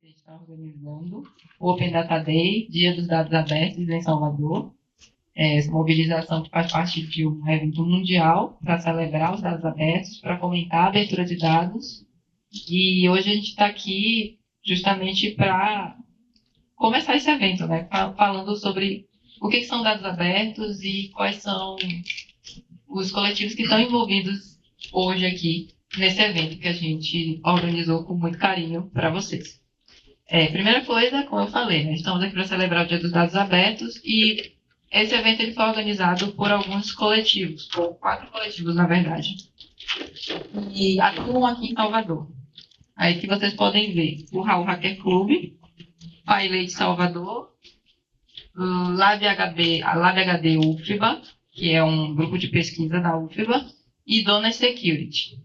gente está organizando o Open Data Day, Dia dos Dados Abertos em Salvador. Essa mobilização que faz parte de um evento mundial para celebrar os dados abertos, para fomentar a abertura de dados. E hoje a gente está aqui justamente para começar esse evento, né? Falando sobre o que são dados abertos e quais são os coletivos que estão envolvidos hoje aqui nesse evento que a gente organizou com muito carinho para vocês. Primeira coisa, como eu falei, né, estamos aqui para celebrar o Dia dos Dados Abertos e esse evento ele foi organizado por alguns coletivos, por 4 coletivos, na verdade, e atuam aqui em Salvador. Aí que vocês podem ver o Raul Hacker Club, PyLady Salvador, a LabHD UFBA, que é um grupo de pesquisa da UFBA, e Dona Security.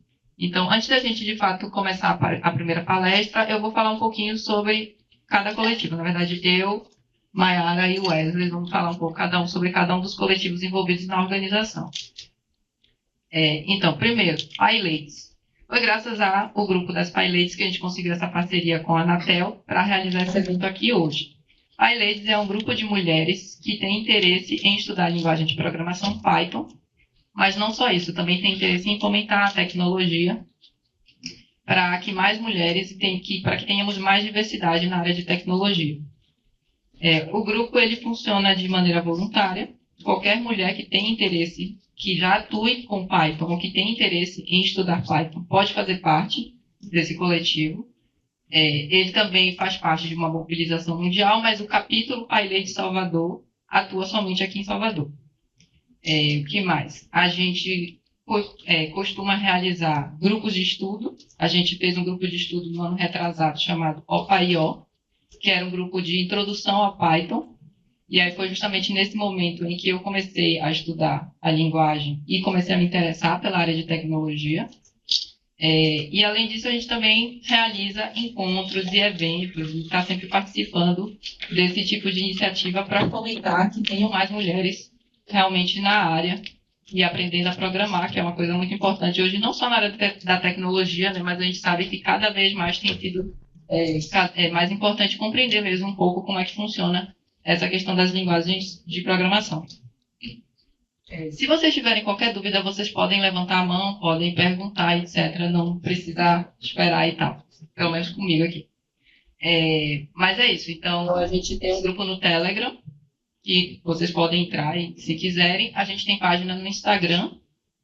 Então, antes da gente, de fato, começar a primeira palestra, eu vou falar um pouquinho sobre cada coletivo. Na verdade, eu, Mayara e Wesley vamos falar um pouco sobre cada um dos coletivos envolvidos na organização. Então, primeiro, PyLadies. Foi graças ao grupo das PyLadies que a gente conseguiu essa parceria com a Anatel para realizar esse evento aqui hoje. PyLadies é um grupo de mulheres que tem interesse em estudar a linguagem de programação Python, mas não só isso, também tem interesse em fomentar a tecnologia para que mais mulheres, para que tenhamos mais diversidade na área de tecnologia. O grupo ele funciona de maneira voluntária. Qualquer mulher que tenha interesse, que já atue com Python ou que tenha interesse em estudar Python, pode fazer parte desse coletivo. Ele também faz parte de uma mobilização mundial, mas o capítulo PyLady de Salvador atua somente aqui em Salvador. O que mais? A gente costuma realizar grupos de estudo. A gente fez um grupo de estudo no ano retrasado chamado OPAIO, que era um grupo de introdução a Python. E aí foi justamente nesse momento em que eu comecei a estudar a linguagem e comecei a me interessar pela área de tecnologia. E além disso, a gente também realiza encontros e eventos e está sempre participando desse tipo de iniciativa para fomentar que tenham mais mulheres realmente na área e aprendendo a programar, que é uma coisa muito importante hoje, não só na área da tecnologia, né, mas a gente sabe que cada vez mais tem sido mais importante compreender mesmo um pouco como é que funciona essa questão das linguagens de programação. Se vocês tiverem qualquer dúvida, vocês podem levantar a mão, podem perguntar, etc. Não precisa esperar e tal, pelo menos comigo aqui. Mas é isso, então a gente tem um grupo no Telegram, que vocês podem entrar e, se quiserem. A gente tem página no Instagram,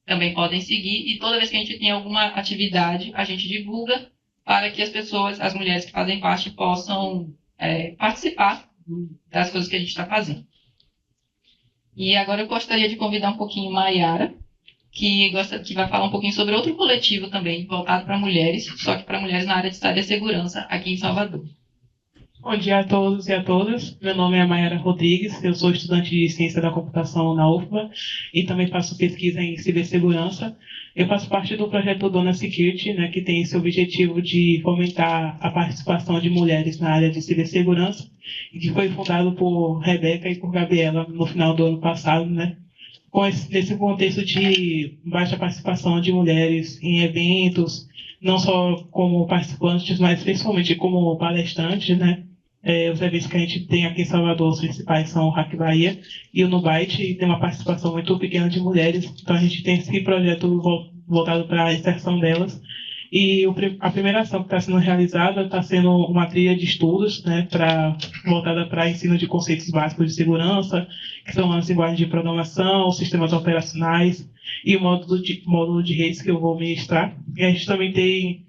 também podem seguir, e toda vez que a gente tem alguma atividade, a gente divulga para que as pessoas, as mulheres que fazem parte, possam participar das coisas que a gente está fazendo. E agora eu gostaria de convidar um pouquinho Mayara, que vai falar um pouquinho sobre outro coletivo também, voltado para mulheres, só que para mulheres na área de cibersegurança aqui em Salvador. Bom dia a todos e a todas. Meu nome é Mayara Rodrigues, eu sou estudante de Ciência da Computação na UFBA e também faço pesquisa em cibersegurança. Eu faço parte do projeto Dona Security, né, que tem esse objetivo de fomentar a participação de mulheres na área de cibersegurança e que foi fundado por Rebeca e por Gabriela no final do ano passado, né, nesse contexto de baixa participação de mulheres em eventos, não só como participantes, mas principalmente como palestrantes, né? Os eventos que a gente tem aqui em Salvador, os principais são o Hack Bahia e o Nubyte, e tem uma participação muito pequena de mulheres, então a gente tem esse projeto voltado para a inserção delas. E a primeira ação que está sendo realizada está sendo uma trilha de estudos, né, voltada para ensino de conceitos básicos de segurança, que são as linguagens de programação, os sistemas operacionais e o módulo de redes que eu vou ministrar. E a gente também tem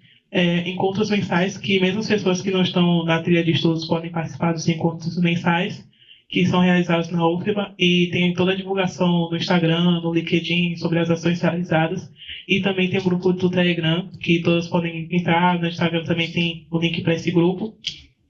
encontros mensais, que mesmo as pessoas que não estão na trilha de estudos podem participar dos encontros mensais, que são realizados na UFBA, e tem toda a divulgação no Instagram, no LinkedIn, sobre as ações realizadas. E também tem um grupo do Telegram, que todos podem entrar. No Instagram também tem o link para esse grupo.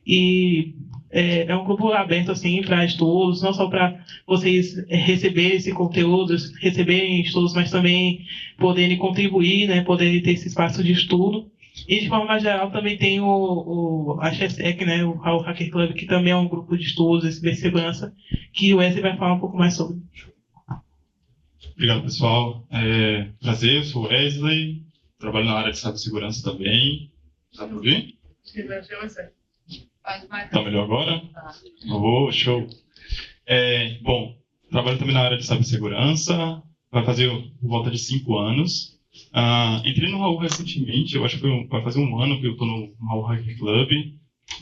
E é um grupo aberto assim, para estudos, não só para vocês receberem esse conteúdo, receberem estudos, mas também poderem contribuir, né, poderem ter esse espaço de estudo. E, de forma geral, também tem a XSEC, né, o Hacker Club, que também é um grupo de estudos de cibersegurança, que o Wesley vai falar um pouco mais sobre. Obrigado, pessoal. Prazer, eu sou o Wesley, trabalho na área de cibersegurança também. Dá para ouvir? Faz mais. Tá melhor agora? Tá. Oh, show. Bom, trabalho também na área de cibersegurança, vai fazer por volta de 5 anos. Entrei no Raul recentemente, eu acho que vai fazer um ano que eu estou no Raul Hacker Club.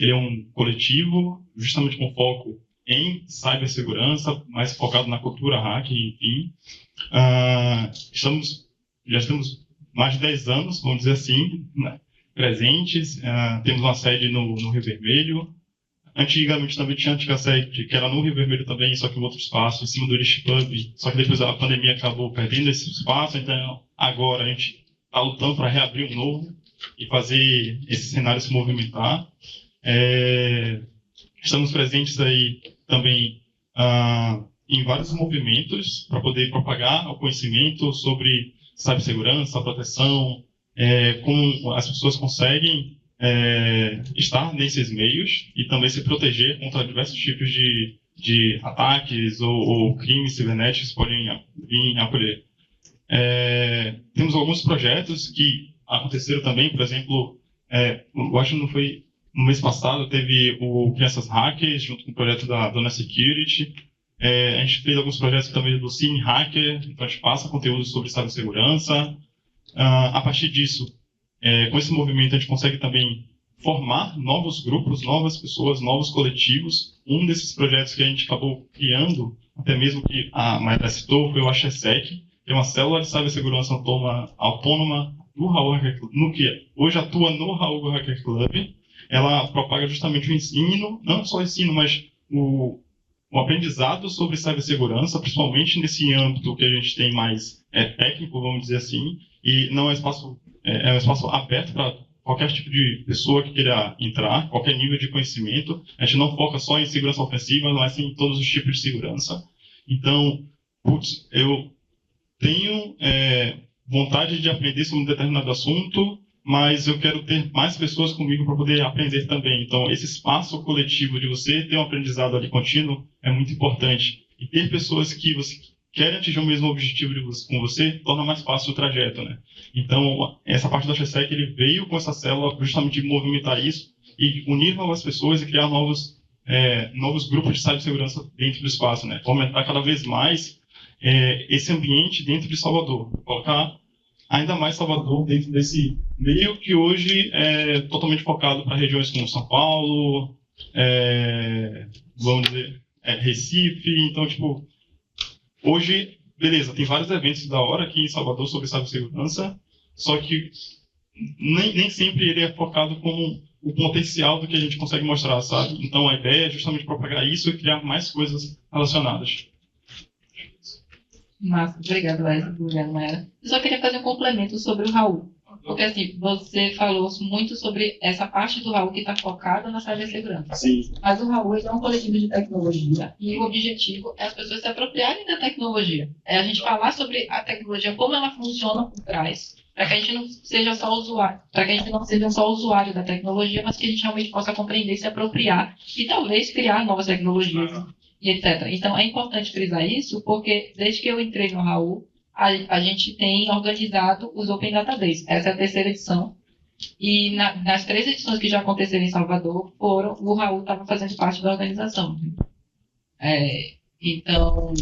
Ele é um coletivo, justamente com foco em cibersegurança, mais focado na cultura hacker, enfim. Já estamos mais de 10 anos, vamos dizer assim, né, presentes. Temos uma sede no Rio Vermelho. Antigamente também tinha a antiga sede, que era no Rio Vermelho também, só que em outro espaço, em cima do Erich Pub. Só que depois a pandemia acabou perdendo esse espaço, então agora a gente está lutando para reabrir um novo e fazer esse cenário se movimentar. Estamos presentes aí também em vários movimentos para poder propagar o conhecimento sobre cibersegurança, proteção, como as pessoas conseguem estar nesses meios e também se proteger contra diversos tipos de ataques ou crimes cibernéticos que podem vir a ocorrer. Temos alguns projetos que aconteceram também, por exemplo, eu acho que não foi no mês passado, teve o Crianças Hackers, junto com o projeto da Dona Security. A gente fez alguns projetos também do Cine Hacker, então a gente passa conteúdo sobre cibersegurança. A partir disso, com esse movimento, a gente consegue também formar novos grupos, novas pessoas, novos coletivos. Um desses projetos que a gente acabou criando, até mesmo que a Mayra citou, foi o AXESEC, que é uma célula de cibersegurança autônoma do Raul Hacker Club, que hoje atua no Raul Hacker Club. Ela propaga justamente o ensino, não só o ensino, mas o aprendizado sobre cibersegurança, principalmente nesse âmbito que a gente tem mais técnico, vamos dizer assim, e não é um espaço aberto para qualquer tipo de pessoa que queira entrar, qualquer nível de conhecimento. A gente não foca só em segurança ofensiva, mas em todos os tipos de segurança. Então, eu tenho vontade de aprender sobre um determinado assunto, mas eu quero ter mais pessoas comigo para poder aprender também. Então, esse espaço coletivo de você ter um aprendizado ali contínuo é muito importante. E ter pessoas que você querem atingir o mesmo objetivo com você torna mais fácil o trajeto, né? Então, essa parte do AXESEC, ele veio com essa célula justamente de movimentar isso e unir novas pessoas e criar novos grupos de cibersegurança dentro do espaço, né? Aumentar cada vez mais esse ambiente dentro de Salvador. Colocar ainda mais Salvador dentro desse meio que hoje é totalmente focado para regiões como São Paulo, vamos dizer, Recife. Então, tipo, hoje, beleza, tem vários eventos da hora aqui em Salvador sobre cibersegurança, só que nem sempre ele é focado como o potencial do que a gente consegue mostrar, sabe? Então, a ideia é justamente propagar isso e criar mais coisas relacionadas. Massa, obrigado, Wesley. Obrigado, Mayra. Eu só queria fazer um complemento sobre o Raul. Porque, assim, você falou muito sobre essa parte do Raul que está focada na cibersegurança. Sim. Mas o Raul é um coletivo de tecnologia e o objetivo é as pessoas se apropriarem da tecnologia. É a gente falar sobre a tecnologia, como ela funciona por trás, para que a gente não seja só usuário, para que a gente não seja só usuário da tecnologia, mas que a gente realmente possa compreender, se apropriar e talvez criar novas tecnologias e etc. Então, é importante frisar isso, porque desde que eu entrei no Raul, a gente tem organizado os Open Data Days. Essa é a terceira edição. E nas 3 edições que já aconteceram em Salvador, o Raul estava fazendo parte da organização. Então,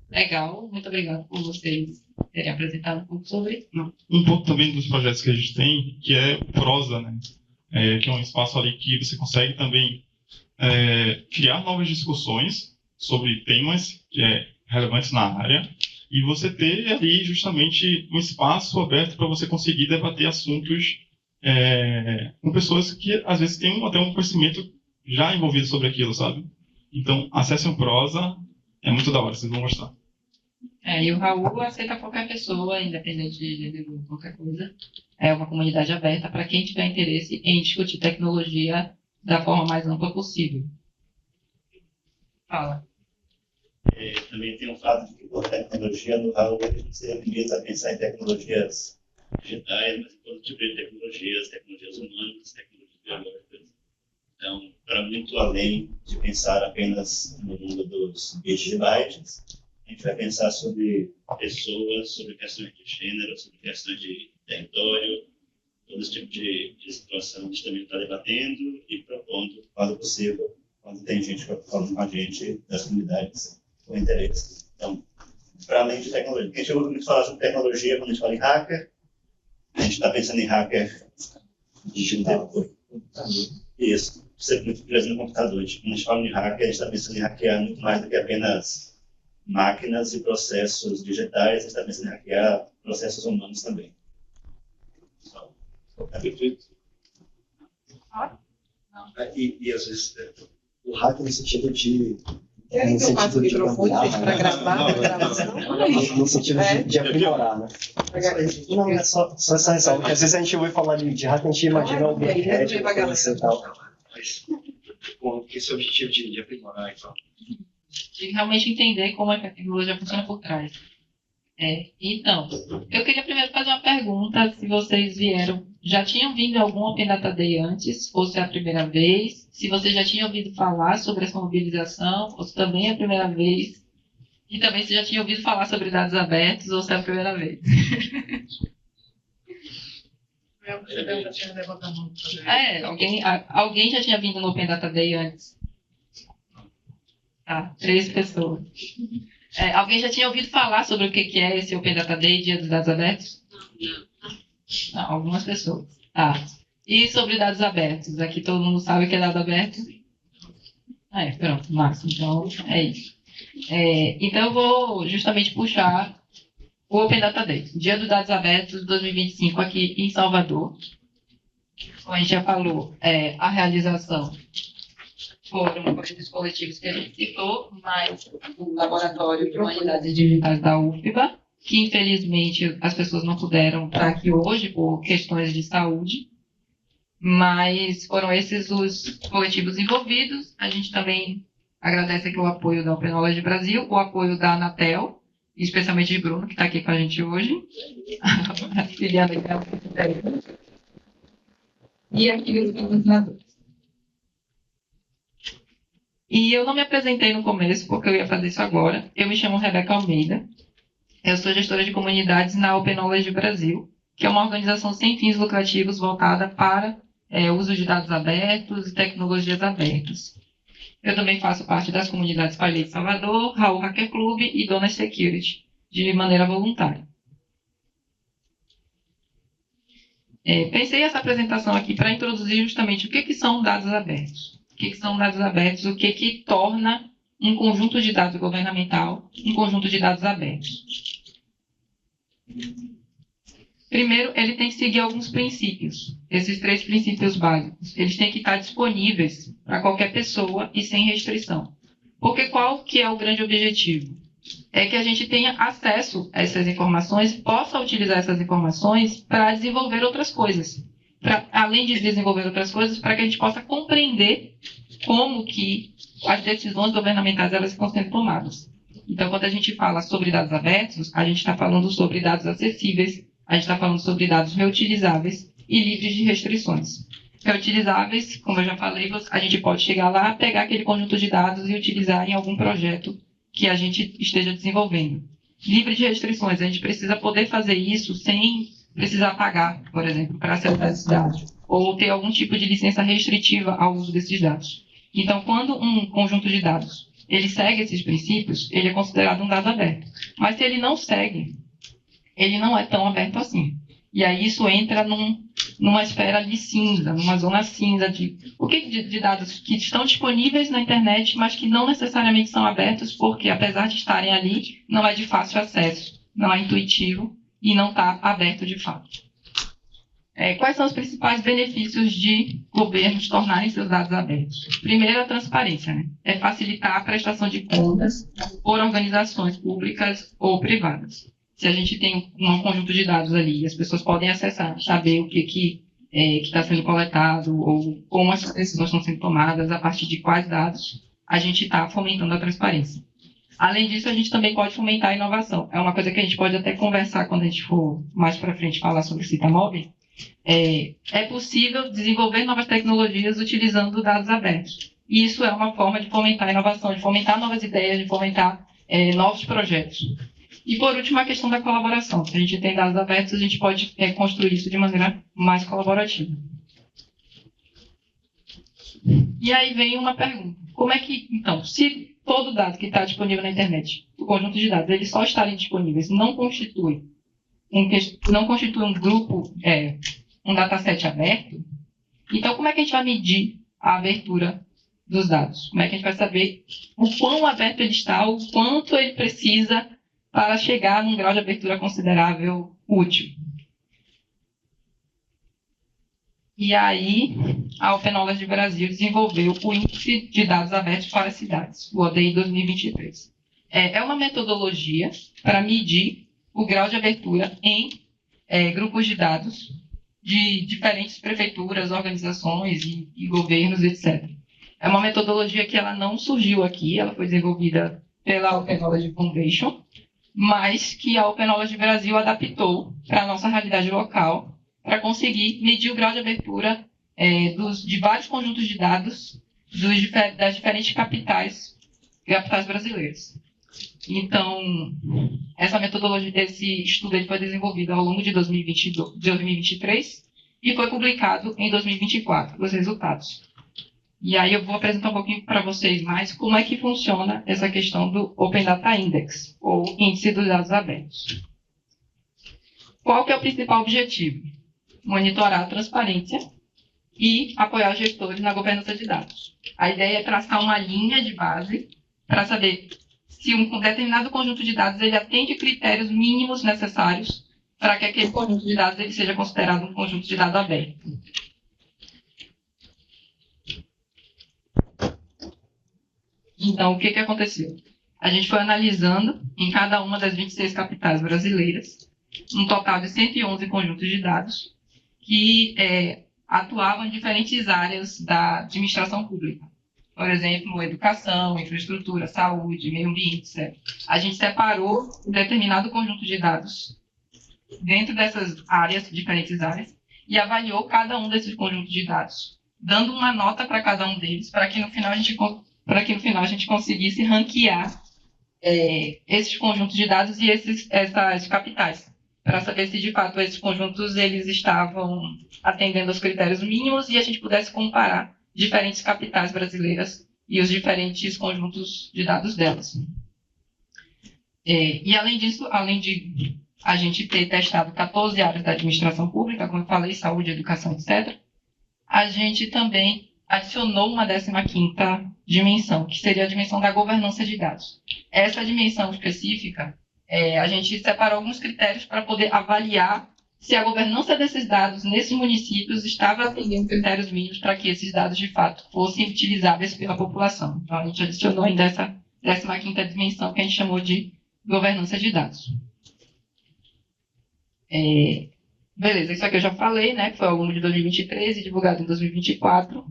legal. Muito obrigado por vocês terem apresentado um pouco sobre isso. Um pouco também dos projetos que a gente tem, que é o Prosa, né? Que é um espaço ali que você consegue também criar novas discussões sobre temas relevantes na área, e você ter ali justamente um espaço aberto para você conseguir debater assuntos com pessoas que às vezes têm até um conhecimento já envolvido sobre aquilo, sabe? Então, acessem o Prosa, é muito da hora, vocês vão gostar. E o Raul aceita qualquer pessoa, independente de gênero, qualquer coisa. É uma comunidade aberta para quem tiver interesse em discutir tecnologia da forma mais ampla possível. Fala. Também tem um fato de que por tecnologia no Raul a gente se limita a pensar em tecnologias digitais, mas em todo tipo de tecnologias humanas, tecnologias biológicas. Então, para muito além de pensar apenas no mundo dos bits e bytes, a gente vai pensar sobre pessoas, sobre questões de gênero, sobre questões de território, todo esse tipo de situação, a gente também está debatendo e propondo, quando possível, quando tem gente falando com a gente das comunidades com interesse. Então, para além de tecnologia, porque a gente ouve muito falar sobre tecnologia quando a gente fala em hacker, a gente está pensando em hacker digital. Isso, ser muito preso no computador. Quando a gente fala em hacker, a gente está pensando em hackear muito mais do que apenas máquinas e processos digitais, a gente está pensando em hackear processos humanos também. Perfeito. E às vezes o hack no sentido de. Querem que eu passe o microfone para gravar a gravação? No sentido de aprimorar, né? Não, é só essa ressalva, porque às vezes a gente ouve falar de hack, a gente imagina alguém que é de e tal. Mas com esse objetivo de aprimorar e tal. De realmente entender como é que a tecnologia funciona por trás. Então, eu queria primeiro fazer uma pergunta, se vocês já tinham vindo algum Open Data Day antes, ou se é a primeira vez, se vocês já tinham ouvido falar sobre essa mobilização, ou se também é a primeira vez, e também se já tinham ouvido falar sobre dados abertos, ou se é a primeira vez. Alguém já tinha vindo no Open Data Day antes? Tá, 3 pessoas. Alguém já tinha ouvido falar sobre o que é esse Open Data Day, Dia dos Dados Abertos? Não, algumas pessoas. Tá. E sobre dados abertos? Aqui todo mundo sabe o que é dado aberto? Pronto, Márcio. Então, é isso. Então, eu vou justamente puxar o Open Data Day, Dia dos Dados Abertos 2025, aqui em Salvador. Como a gente já falou, a realização foram esses coletivos que a gente citou, mas o Laboratório de Humanidades Digitais da UFBA, que infelizmente as pessoas não puderam estar aqui hoje por questões de saúde, mas foram esses os coletivos envolvidos. A gente também agradece aqui o apoio da Open Knowledge Brasil, o apoio da Anatel, especialmente de Bruno, que está aqui com a gente hoje, a filiada dela, e aqui os patrocinadores. E eu não me apresentei no começo, porque eu ia fazer isso agora. Eu me chamo Rebeca Almeida. Eu sou gestora de comunidades na Open Knowledge Brasil, que é uma organização sem fins lucrativos voltada para o uso de dados abertos e tecnologias abertas. Eu também faço parte das comunidades Palhei de Salvador, Raul Hacker Club e Dona Security, de maneira voluntária. Pensei essa apresentação aqui para introduzir justamente o que são dados abertos. O que são dados abertos, o que torna um conjunto de dados governamental um conjunto de dados abertos. Primeiro, ele tem que seguir alguns princípios. Esses 3 princípios básicos. Eles têm que estar disponíveis para qualquer pessoa e sem restrição. Porque qual que é o grande objetivo? É que a gente tenha acesso a essas informações, possa utilizar essas informações para desenvolver outras coisas. Além de desenvolver outras coisas, para que a gente possa compreender como que as decisões governamentais elas estão sendo tomadas. Então, quando a gente fala sobre dados abertos, a gente está falando sobre dados acessíveis, a gente está falando sobre dados reutilizáveis e livres de restrições. Reutilizáveis, como eu já falei, a gente pode chegar lá, pegar aquele conjunto de dados e utilizar em algum projeto que a gente esteja desenvolvendo. Livre de restrições, a gente precisa poder fazer isso sem precisar pagar, por exemplo, para acessar esses dados, ou ter algum tipo de licença restritiva ao uso desses dados. Então, quando um conjunto de dados ele segue esses princípios, ele é considerado um dado aberto. Mas se ele não segue, ele não é tão aberto assim. E aí isso entra numa esfera de cinza, numa zona cinza de dados que estão disponíveis na internet, mas que não necessariamente são abertos, porque apesar de estarem ali, não é de fácil acesso, não é intuitivo e não está aberto de fato. Quais são os principais benefícios de governos tornarem seus dados abertos? Primeiro, a transparência, né? É facilitar a prestação de contas por organizações públicas ou privadas. Se a gente tem um conjunto de dados ali e as pessoas podem acessar, saber o que está sendo coletado ou como essas decisões estão sendo tomadas, a partir de quais dados, a gente está fomentando a transparência. Além disso, a gente também pode fomentar a inovação. É uma coisa que a gente pode até conversar quando a gente for mais para frente falar sobre Citamóvel. É possível desenvolver novas tecnologias utilizando dados abertos. E isso é uma forma de fomentar a inovação, de fomentar novas ideias, de fomentar novos projetos. E, por último, a questão da colaboração. Se a gente tem dados abertos, a gente pode construir isso de maneira mais colaborativa. E aí vem uma pergunta. Como é que, então, se todo dado que está disponível na internet, o conjunto de dados, eles só estarem disponíveis, não constitui um grupo, um dataset aberto, então como é que a gente vai medir a abertura dos dados? Como é que a gente vai saber o quão aberto ele está, o quanto ele precisa para chegar num grau de abertura considerável útil? E aí, a Open Knowledge Brasil desenvolveu o Índice de Dados Abertos para as Cidades, o ODI 2023. É uma metodologia para medir o grau de abertura em grupos de dados de diferentes prefeituras, organizações e governos, etc. É uma metodologia que ela não surgiu aqui, ela foi desenvolvida pela Open Knowledge Foundation, mas que a Open Knowledge Brasil adaptou para a nossa realidade local, para conseguir medir o grau de abertura de vários conjuntos de dados das diferentes capitais brasileiras. Então, essa metodologia, esse estudo ele foi desenvolvido ao longo de 2023 e foi publicado em 2024, os resultados. E aí eu vou apresentar um pouquinho para vocês mais como é que funciona essa questão do Open Data Index, ou Índice dos Dados Abertos. Qual que é o principal objetivo? Monitorar a transparência e apoiar os gestores na governança de dados. A ideia é traçar uma linha de base para saber se um determinado conjunto de dados ele atende critérios mínimos necessários para que aquele conjunto de dados ele seja considerado um conjunto de dados aberto. Então, o que aconteceu? A gente foi analisando em cada uma das 26 capitais brasileiras um total de 111 conjuntos de dados que atuavam em diferentes áreas da administração pública. Por exemplo, educação, infraestrutura, saúde, meio ambiente, etc. A gente separou um determinado conjunto de dados dentro dessas áreas, diferentes áreas, e avaliou cada um desses conjuntos de dados, dando uma nota para cada um deles, para que no final a gente conseguisse ranquear esses conjuntos de dados e essas capitais, para saber se de fato esses conjuntos eles estavam atendendo aos critérios mínimos e a gente pudesse comparar diferentes capitais brasileiras e os diferentes conjuntos de dados delas. E além disso, além de a gente ter testado 14 áreas da administração pública, como eu falei, saúde, educação, etc., a gente também adicionou uma 15ª dimensão, que seria a dimensão da governança de dados. Essa dimensão específica, a gente separou alguns critérios para poder avaliar se a governança desses dados nesses municípios estava atendendo critérios mínimos para que esses dados, de fato, fossem utilizáveis pela população. Então, a gente adicionou ainda essa 15ª dimensão que a gente chamou de governança de dados. Beleza, isso aqui eu já falei, né, que foi ao longo de 2023 e divulgado em 2024.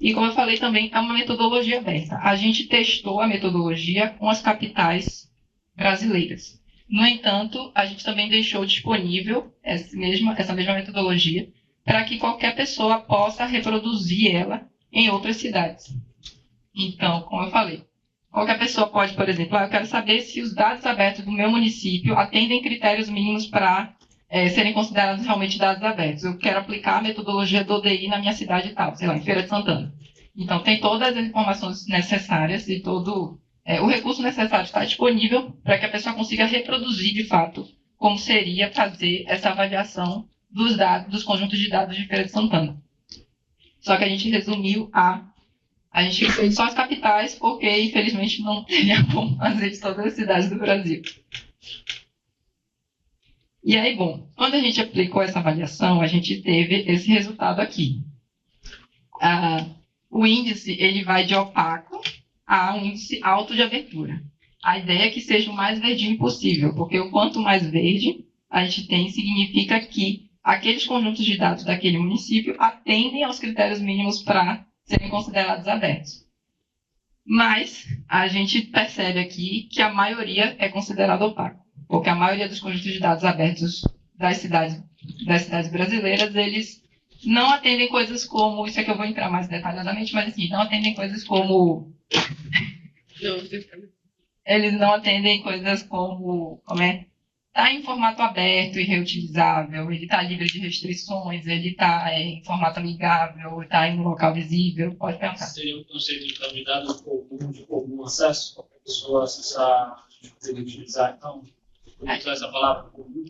E, como eu falei também, é uma metodologia aberta. A gente testou a metodologia com as capitais brasileiras. No entanto, a gente também deixou disponível essa mesma metodologia para que qualquer pessoa possa reproduzir ela em outras cidades. Então, como eu falei, qualquer pessoa pode, por exemplo, eu quero saber se os dados abertos do meu município atendem critérios mínimos para serem considerados realmente dados abertos. Eu quero aplicar a metodologia do ODI na minha cidade e tal, sei lá, em Feira de Santana. Então, tem todas as informações necessárias e todo o recurso necessário está disponível para que a pessoa consiga reproduzir, de fato, como seria fazer essa avaliação dos dados, dos conjuntos de dados de Feira de Santana. Só que a gente resumiu a gente fez só as capitais, porque, infelizmente, não teria como fazer de todas as cidades do Brasil. E aí, bom, quando a gente aplicou essa avaliação, a gente teve esse resultado aqui. O índice, ele vai de opaco a um índice alto de abertura. A ideia é que seja o mais verdinho possível, porque o quanto mais verde a gente tem, significa que aqueles conjuntos de dados daquele município atendem aos critérios mínimos para serem considerados abertos. Mas a gente percebe aqui que a maioria é considerada opaco, porque a maioria dos conjuntos de dados abertos das cidades brasileiras, eles não atendem coisas como, isso aqui eu vou entrar mais detalhadamente, mas assim, não atendem coisas como eles não atendem coisas como tá em formato aberto e reutilizável, ele está livre de restrições, ele está em formato amigável, está em um local visível, pode pensar. Seria um conceito então de dado comum, de comum acesso, qualquer pessoa acessar, poderia utilizar, então, poderia usar essa palavra comum?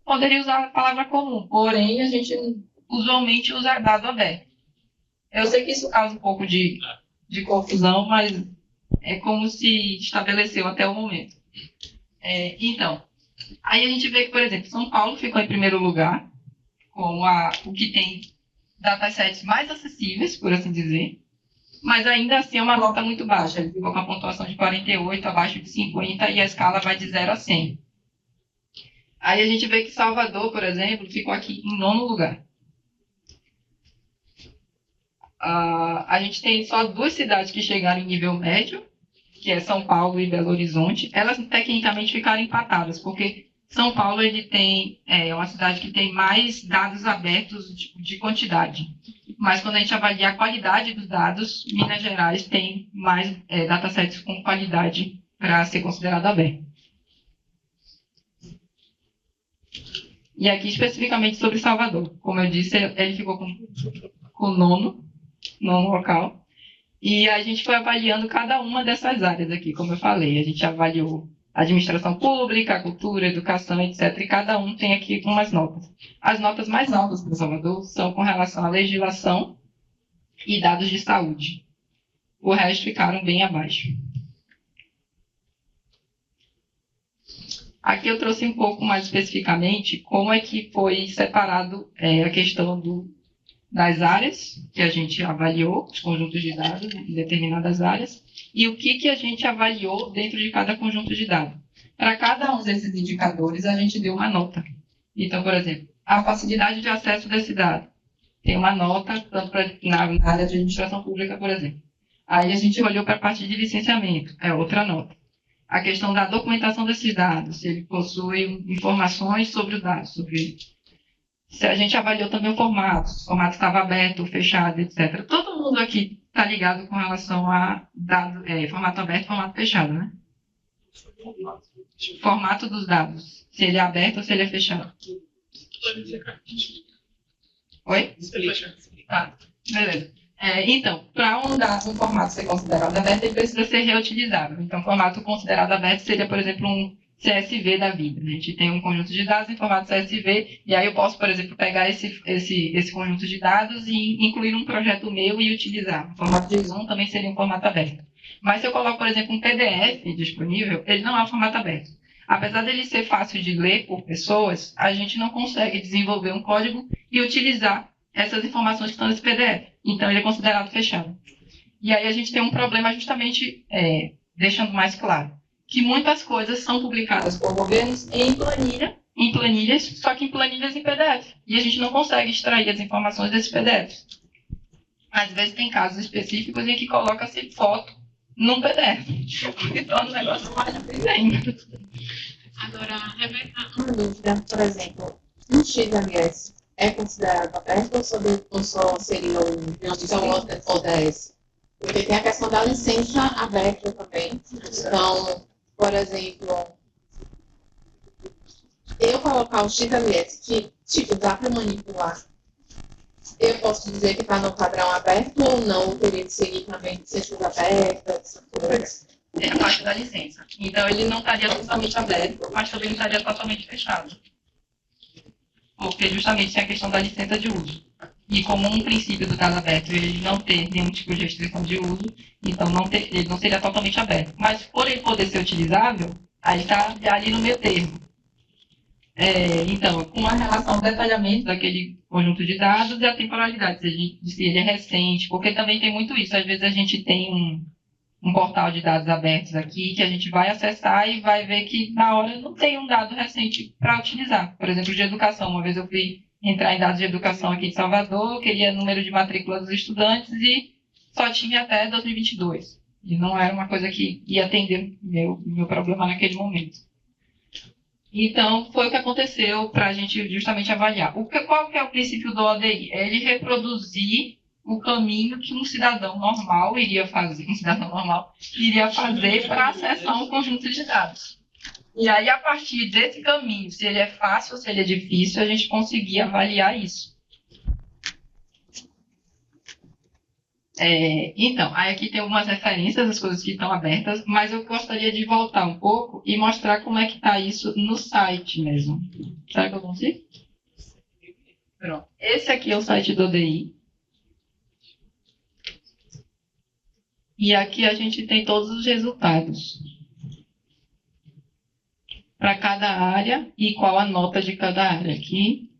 Poderia usar a palavra comum, porém a gente usualmente usa dado aberto. Eu sei que isso causa um pouco de confusão, mas é como se estabeleceu até o momento. Então, aí a gente vê que, por exemplo, São Paulo ficou em primeiro lugar, com o que tem datasets mais acessíveis, por assim dizer, mas ainda assim é uma nota muito baixa. Ele ficou com a pontuação de 48, abaixo de 50, e a escala vai de 0 a 100. Aí a gente vê que Salvador, por exemplo, ficou aqui em 9º lugar. A gente tem só 2 cidades que chegaram em nível médio, que é São Paulo e Belo Horizonte. Elas tecnicamente ficaram empatadas, porque São Paulo ele tem, é uma cidade que tem mais dados abertos de quantidade. Mas quando a gente avalia a qualidade dos dados, Minas Gerais tem mais datasets com qualidade para ser considerado aberto. E aqui especificamente sobre Salvador. Como eu disse, ele ficou com o nono local. E a gente foi avaliando cada uma dessas áreas aqui, como eu falei. A gente avaliou administração pública, cultura, educação, etc. E cada um tem aqui umas notas. As notas mais altas para Salvador são com relação à legislação e dados de saúde. O resto ficaram bem abaixo. Aqui eu trouxe um pouco mais especificamente como é que foi separado a questão das áreas que a gente avaliou, os conjuntos de dados em determinadas áreas, e o que a gente avaliou dentro de cada conjunto de dados. Para cada um desses indicadores, a gente deu uma nota. Então, por exemplo, a facilidade de acesso desse dado tem uma nota tanto na área de administração pública, por exemplo. Aí a gente olhou para a parte de licenciamento, é outra nota. A questão da documentação desses dados, se ele possui informações sobre os dados, se a gente avaliou também o formato, se o formato estava aberto, fechado, etc. Todo mundo aqui está ligado com relação a formato aberto e formato fechado, né? Formato dos dados, se ele é aberto ou se ele é fechado. Oi? Tá, beleza. Então, para um formato ser considerado aberto, ele precisa ser reutilizável. Então, formato considerado aberto seria, por exemplo, um CSV da vida. A gente tem um conjunto de dados em formato CSV, e aí eu posso, por exemplo, pegar esse conjunto de dados e incluir um projeto meu e utilizar. O formato JSON também seria um formato aberto. Mas se eu coloco, por exemplo, um PDF disponível, ele não é um formato aberto. Apesar dele ser fácil de ler por pessoas, a gente não consegue desenvolver um código e utilizar essas informações que estão nesse PDF. Então, ele é considerado fechado. E aí a gente tem um problema justamente, deixando mais claro, que muitas coisas são publicadas por governos em planilhas, só que em planilhas em PDF. E a gente não consegue extrair as informações desses PDFs. Às vezes tem casos específicos em que coloca-se foto num PDF. E torna o negócio mais difícil ainda. Agora, Rebeca, uma dúvida, por exemplo, um XMS é considerado aberto ou só seria um ODS? Porque tem a questão da licença aberta também. Então, por exemplo, eu colocar o XMS que, tipo, dá para manipular, eu posso dizer que está no padrão aberto ou não? Eu teria que seguir também licenças abertas? É a parte da licença. Então, ele não estaria totalmente aberto, mas também não estaria totalmente fechado. Porque justamente tem a questão da licença de uso. E como um princípio do dado aberto ele não ter nenhum tipo de restrição de uso, então ele não seria totalmente aberto. Mas por ele poder ser utilizável, aí está ali no meio termo. Então, com a relação ao detalhamento daquele conjunto de dados e a temporalidade, se ele é recente, porque também tem muito isso. Às vezes a gente tem um portal de dados abertos aqui, que a gente vai acessar e vai ver que na hora não tem um dado recente para utilizar. Por exemplo, de educação. Uma vez eu fui entrar em dados de educação aqui em Salvador, queria número de matrícula dos estudantes e só tinha até 2022. E não era uma coisa que ia atender meu problema naquele momento. Então, foi o que aconteceu para a gente justamente avaliar. Qual que é o princípio do ODI? É ele reproduzir o caminho que um cidadão normal iria fazer, para acessar um conjunto de dados. E aí, a partir desse caminho, se ele é fácil ou se ele é difícil, a gente conseguir avaliar isso. Então, aí aqui tem algumas referências das coisas que estão abertas, mas eu gostaria de voltar um pouco e mostrar como é que está isso no site mesmo. Será que eu consigo? Pronto. Esse aqui é o site do ODI. E aqui a gente tem todos os resultados para cada área e qual a nota de cada área aqui,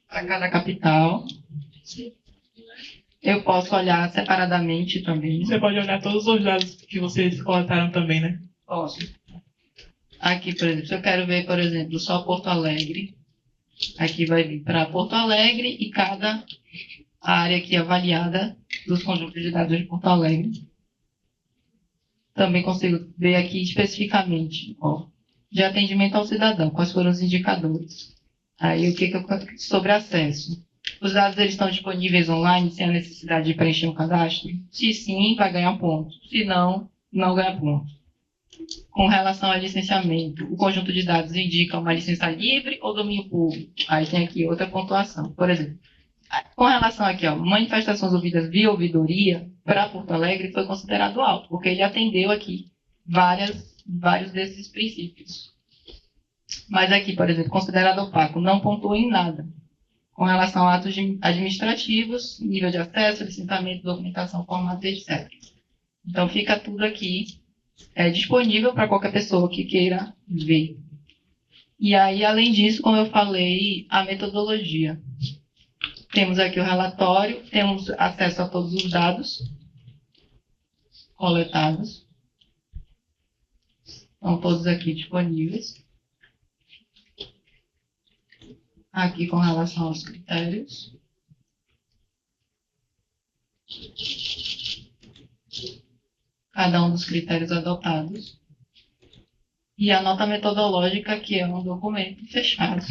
para cada capital. Eu posso olhar separadamente também. Você pode olhar todos os dados que vocês coletaram também, né? Posso. Aqui, por exemplo, se eu quero ver, por exemplo, só Porto Alegre, aqui vai vir para Porto Alegre e cada área aqui avaliada dos conjuntos de dados de Porto Alegre. Também consigo ver aqui especificamente, ó, de atendimento ao cidadão, quais foram os indicadores. Aí, o que eu sobre acesso? Os dados eles estão disponíveis online sem a necessidade de preencher um cadastro? Se sim, vai ganhar ponto. Se não, não ganha ponto. Com relação ao licenciamento, o conjunto de dados indica uma licença livre ou domínio público? Aí tem aqui outra pontuação. Por exemplo, com relação aqui, ó, manifestações ouvidas via ouvidoria, para Porto Alegre foi considerado alto, porque ele atendeu aqui vários desses princípios. Mas aqui, por exemplo, considerado opaco, não pontua em nada. Com relação a atos administrativos, nível de acesso, licenciamento, documentação, formato, etc. Então, fica tudo aqui disponível para qualquer pessoa que queira ver. E aí, além disso, como eu falei, a metodologia. Temos aqui o relatório, temos acesso a todos os dados coletados. Estão todos aqui disponíveis. Aqui com relação aos critérios. Cada um dos critérios adotados. E a nota metodológica, que é um documento fechado.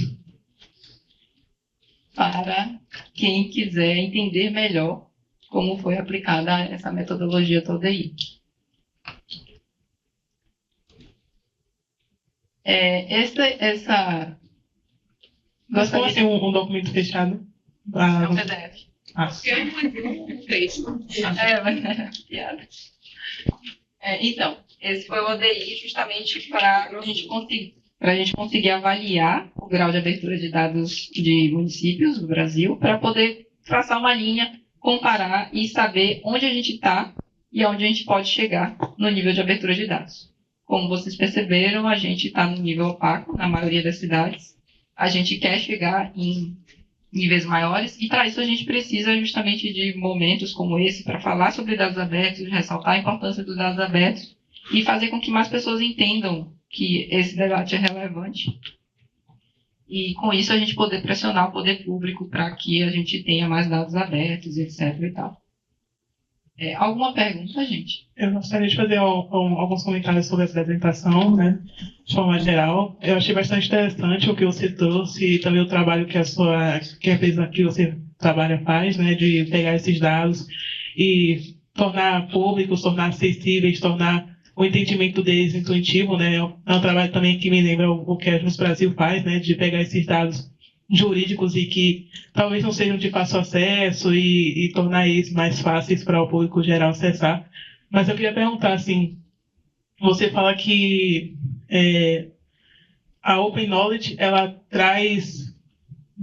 Para quem quiser entender melhor como foi aplicada essa metodologia toda aí. Mas como assim um documento fechado? É um PDF. Piada. Então, esse foi o ODI justamente para a gente conseguir avaliar o grau de abertura de dados de municípios do Brasil, para poder traçar uma linha, comparar e saber onde a gente está e aonde a gente pode chegar no nível de abertura de dados. Como vocês perceberam, a gente está no nível opaco na maioria das cidades. A gente quer chegar em níveis maiores e para isso a gente precisa justamente de momentos como esse para falar sobre dados abertos, ressaltar a importância dos dados abertos e fazer com que mais pessoas entendam que esse debate é relevante. E com isso a gente poder pressionar o poder público para que a gente tenha mais dados abertos, etc. e tal. Alguma pergunta, gente? Eu gostaria de fazer alguns comentários sobre essa apresentação, né, de forma geral. Eu achei bastante interessante o que você trouxe e também o trabalho que a empresa que você trabalha faz, né, de pegar esses dados e tornar públicos, tornar acessíveis, tornar o entendimento deles intuitivo, né. É um trabalho também que me lembra o que a Jus Brasil faz, né, de pegar esses dados jurídicos e que talvez não sejam de fácil acesso e tornar eles mais fáceis para o público geral acessar. Mas eu queria perguntar, assim, você fala que a Open Knowledge, ela traz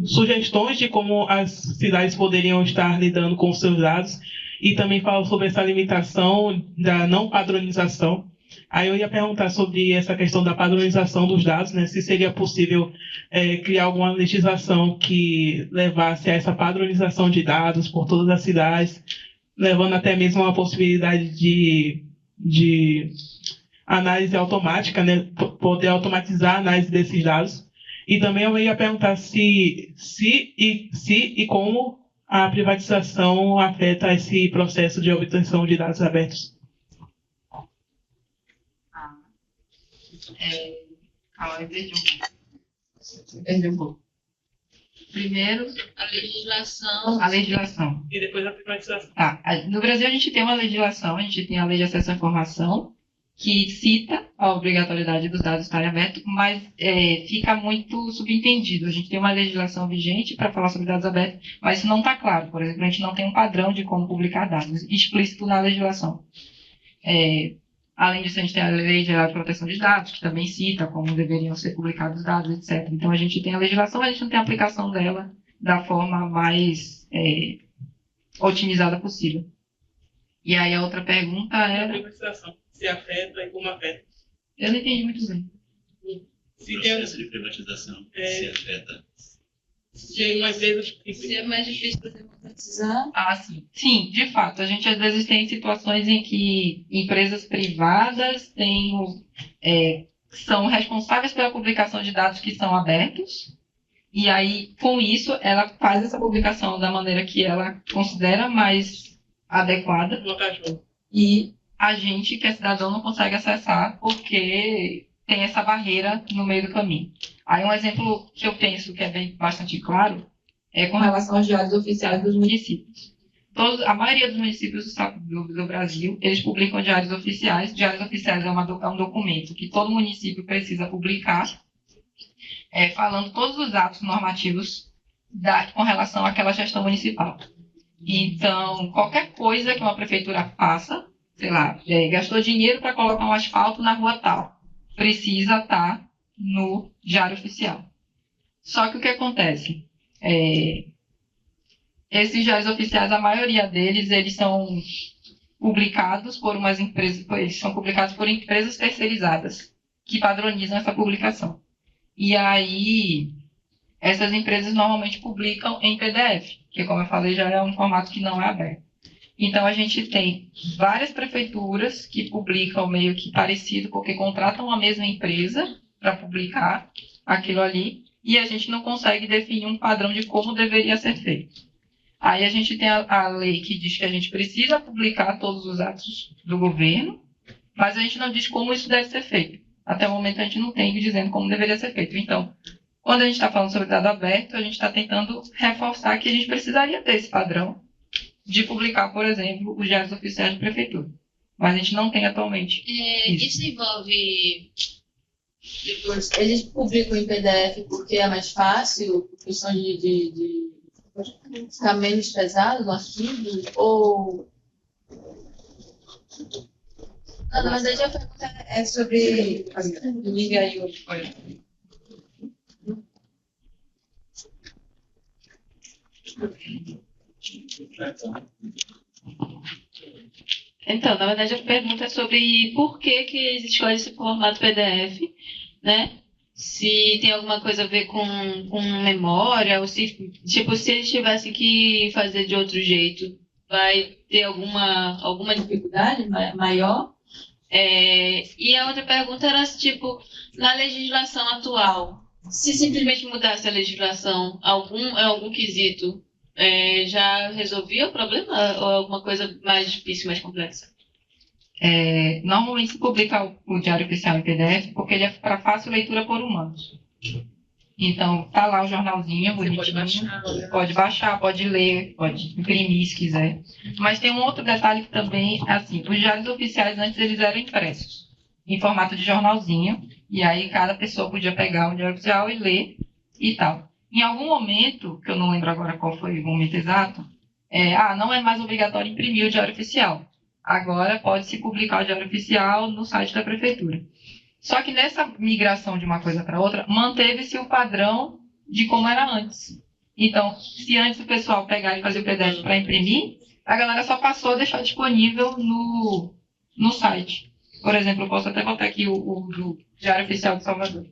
sugestões de como as cidades poderiam estar lidando com os seus dados e também fala sobre essa limitação da não padronização. Aí eu ia perguntar sobre essa questão da padronização dos dados, né? Se seria possível criar alguma legislação que levasse a essa padronização de dados por todas as cidades, levando até mesmo a possibilidade de análise automática, né? Poder automatizar a análise desses dados. E também eu ia perguntar se e como a privatização afeta esse processo de obtenção de dados abertos. Perdi um pouco. Primeiro, A legislação. a legislação. E depois a privatização. Tá. No Brasil, a gente tem uma legislação, a gente tem a Lei de Acesso à Informação, que cita a obrigatoriedade dos dados estarem abertos, mas fica muito subentendido. A gente tem uma legislação vigente para falar sobre dados abertos, mas isso não está claro. Por exemplo, a gente não tem um padrão de como publicar dados explícito na legislação. Além disso, a gente tem a Lei Geral de Proteção de Dados, que também cita como deveriam ser publicados os dados, etc. Então, a gente tem a legislação, mas a gente não tem a aplicação dela da forma mais otimizada possível. E aí, a outra pergunta A era... privatização. Se afeta e como afeta. Eu não entendi muito bem. Se tem, Processo de privatização se afeta. tem uma empresa Se é mais difícil para democratizar. Ah, sim. Sim, de fato. A gente, às vezes, tem situações em que empresas privadas são responsáveis pela publicação de dados que são abertos. E aí, com isso, ela faz essa publicação da maneira que ela considera mais adequada. no cachorro. E a gente, que é cidadão, não consegue acessar porque tem essa barreira no meio do caminho. Aí um exemplo que eu penso que é bastante claro é com relação aos diários oficiais dos municípios. A maioria dos municípios do Brasil, eles publicam diários oficiais. Diários oficiais é um documento que todo município precisa publicar, falando todos os atos normativos com relação àquela gestão municipal. Então, qualquer coisa que uma prefeitura faça, sei lá, gastou dinheiro para colocar um asfalto na rua tal, precisa estar no Diário Oficial. Só que o que acontece? Esses diários oficiais, a maioria deles, eles são publicados por umas empresas, eles são publicados por empresas terceirizadas que padronizam essa publicação. E aí, essas empresas normalmente publicam em PDF, que, como eu falei, já é um formato que não é aberto. Então, a gente tem várias prefeituras que publicam meio que parecido, porque contratam a mesma empresa para publicar aquilo ali, e a gente não consegue definir um padrão de como deveria ser feito. Aí a gente tem a lei que diz que a gente precisa publicar todos os atos do governo, mas a gente não diz como isso deve ser feito. Até o momento a gente não tem dizendo como deveria ser feito. Então, quando a gente está falando sobre dado aberto, a gente está tentando reforçar que a gente precisaria ter esse padrão de publicar, por exemplo, os diários oficiais de prefeitura. Mas a gente não tem atualmente. Isso envolve. Depois, eles publicam em PDF porque é mais fácil, por questão de ficar menos pesado o arquivo, ou. Não, na verdade, a pergunta é sobre. Liga aí hoje. Então, na verdade, a pergunta é sobre por que eles escolhem esse formato PDF, né? Se tem alguma coisa a ver com memória, ou se, tipo, se eles tivessem que fazer de outro jeito, vai ter alguma dificuldade maior? E a outra pergunta era, tipo, na legislação atual, se simplesmente mudasse a legislação, algum quesito, já resolvia o problema ou alguma coisa mais difícil, mais complexa? Normalmente se publica o Diário Oficial em PDF porque ele é para fácil leitura por humanos. Então, tá lá o jornalzinho, bonitinho. Pode baixar, pode ler, pode imprimir se quiser. Mas tem um outro detalhe que também, assim, os diários oficiais antes eles eram impressos em formato de jornalzinho, e aí cada pessoa podia pegar o Diário Oficial e ler e tal. Em algum momento, que eu não lembro agora qual foi o momento exato, não é mais obrigatório imprimir o Diário Oficial. Agora pode-se publicar o Diário Oficial no site da prefeitura. Só que nessa migração de uma coisa para outra, manteve-se o padrão de como era antes. Então, se antes o pessoal pegar e fazer o PDF para imprimir, a galera só passou a deixar disponível no site. Por exemplo, eu posso até botar aqui o do Diário Oficial de Salvador.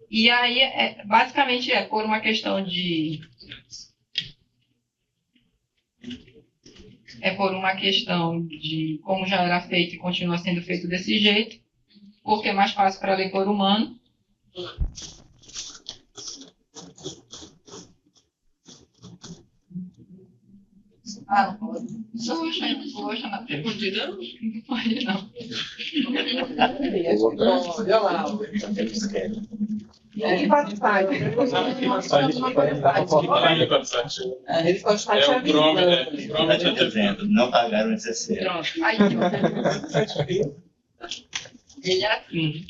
E aí, basicamente, por uma questão de... por uma questão de como já era feito e continua sendo feito desse jeito, porque é mais fácil para ler por humano. Não pode. Não vou achar na pergunta, não? Não pode, não. E Spotify. Ele Spotify te avisa. Tá dizendo, não pagaram o SSL. Pronto. Aí, ele é assim.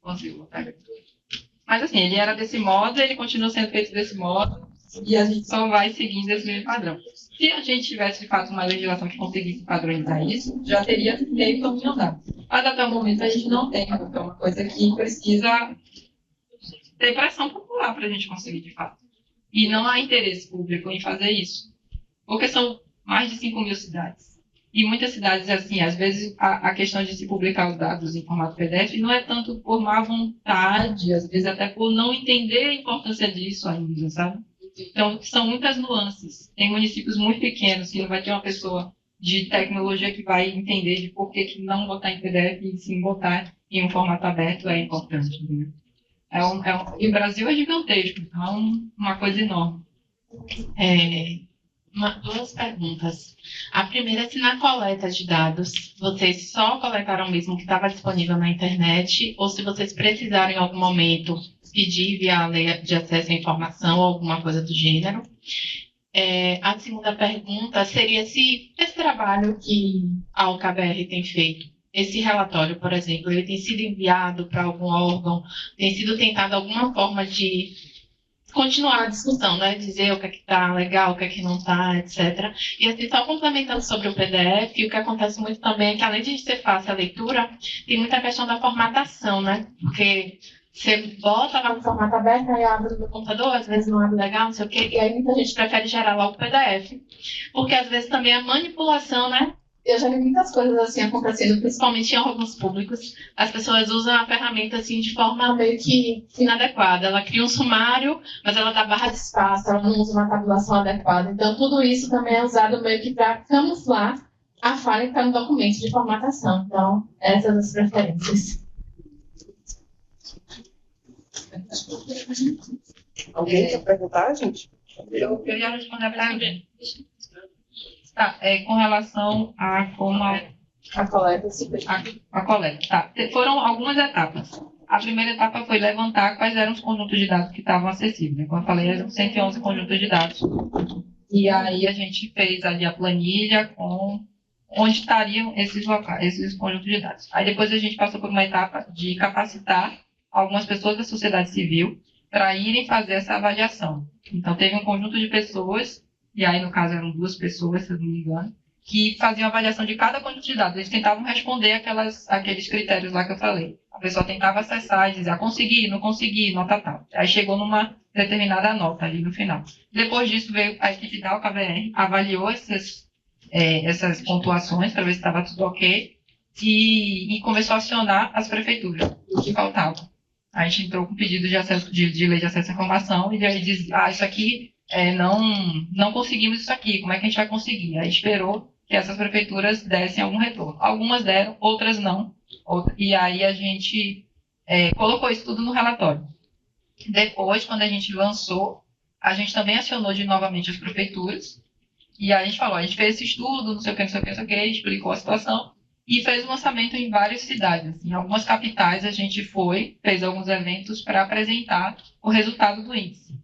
Consigo botar. Mas assim, ele era desse modo, ele continua sendo feito desse modo, e a gente só vai seguindo esse mesmo padrão. Se a gente tivesse, de fato, uma legislação que conseguisse padronizar isso, já teria meio caminho andado. Mas até o momento a gente não tem, então é uma coisa que precisa ter pressão popular para a gente conseguir, de fato. E não há interesse público em fazer isso. Porque são mais de 5.000 cidades. E muitas cidades, assim, às vezes a questão de se publicar os dados em formato PDF não é tanto por má vontade, às vezes até por não entender a importância disso ainda, sabe? Então, são muitas nuances. Tem municípios muito pequenos que não vai ter uma pessoa de tecnologia que vai entender de por que não botar em PDF e sim botar em um formato aberto é importante. Né? E o Brasil é gigantesco, então é uma coisa enorme. Duas perguntas. A primeira é se na coleta de dados vocês só coletaram mesmo o que estava disponível na internet ou se vocês precisaram em algum momento pedir via a lei de acesso à informação ou alguma coisa do gênero. A segunda pergunta seria se esse trabalho que a UKBR tem feito, esse relatório, por exemplo, ele tem sido enviado para algum órgão, tem sido tentado alguma forma de continuar a discussão, né? Dizer o que é que está legal, o que é que não está, etc. E assim, só complementando sobre o PDF, o que acontece muito também é que, além de ser fácil a leitura, tem muita questão da formatação, né? Porque você bota lá no formato aberto, aí abre no computador, às vezes não abre legal, não sei o quê, e aí muita gente prefere gerar logo o PDF. Porque, às vezes, também a manipulação, né? Eu já vi muitas coisas assim acontecendo, principalmente em órgãos públicos. As pessoas usam a ferramenta assim de forma meio que inadequada. Ela cria um sumário, mas ela dá barra de espaço, ela não usa uma tabulação adequada. Então, tudo isso também é usado meio que para camuflar a falha que está no documento de formatação. Então, essas as preferências. Alguém quer perguntar, gente? Eu ia responder a pergunta. Tá, com relação a como A coleta a coleta. Tá. Foram algumas etapas. A primeira etapa foi levantar quais eram os conjuntos de dados que estavam acessíveis. Né? Como eu falei, eram 111 conjuntos de dados. E aí a gente fez ali a planilha com onde estariam esses conjuntos de dados. Aí depois a gente passou por uma etapa de capacitar algumas pessoas da sociedade civil para irem fazer essa avaliação. Então teve um conjunto de pessoas, e aí no caso eram 2 pessoas, se eu não me engano, que faziam a avaliação de cada conjunto de dados. Eles tentavam responder aqueles critérios lá que eu falei. A pessoa tentava acessar e dizer, consegui, não consegui, nota tal. Aí chegou numa determinada nota ali no final. Depois disso veio a equipe da UKBR, avaliou essas pontuações para ver se estava tudo ok e começou a acionar as prefeituras, o que faltava. A gente entrou com pedido de acesso de lei de acesso à informação e aí diz, isso aqui não conseguimos isso aqui, como é que a gente vai conseguir? Aí esperou que essas prefeituras dessem algum retorno. Algumas deram, outras não. E aí a gente colocou isso tudo no relatório. Depois, quando a gente lançou, a gente também acionou novamente as prefeituras. E aí a gente falou, a gente fez esse estudo, não sei o que, não sei o que, não sei o que, explicou a situação e fez um lançamento em várias cidades. Em algumas capitais a gente fez alguns eventos para apresentar o resultado do índice.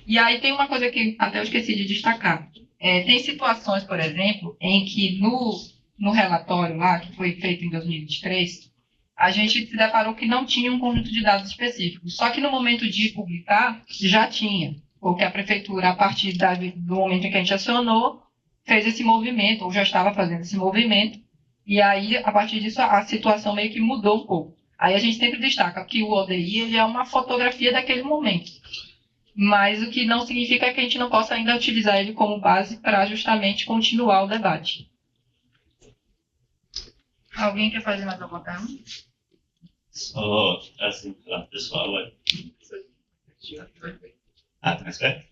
E aí tem uma coisa que até eu esqueci de destacar. Tem situações, por exemplo, em que no relatório lá, que foi feito em 2023, a gente se deparou que não tinha um conjunto de dados específicos. Só que no momento de publicar, já tinha. Porque a prefeitura, a partir do momento em que a gente acionou, fez esse movimento, ou já estava fazendo esse movimento, e aí, a partir disso, a situação meio que mudou um pouco. Aí a gente sempre destaca que o ODI ele é uma fotografia daquele momento. Mas o que não significa que a gente não possa ainda utilizar ele como base para justamente continuar o debate. Alguém quer fazer mais alguma pergunta? Só, assim, pessoal, tá mais perto?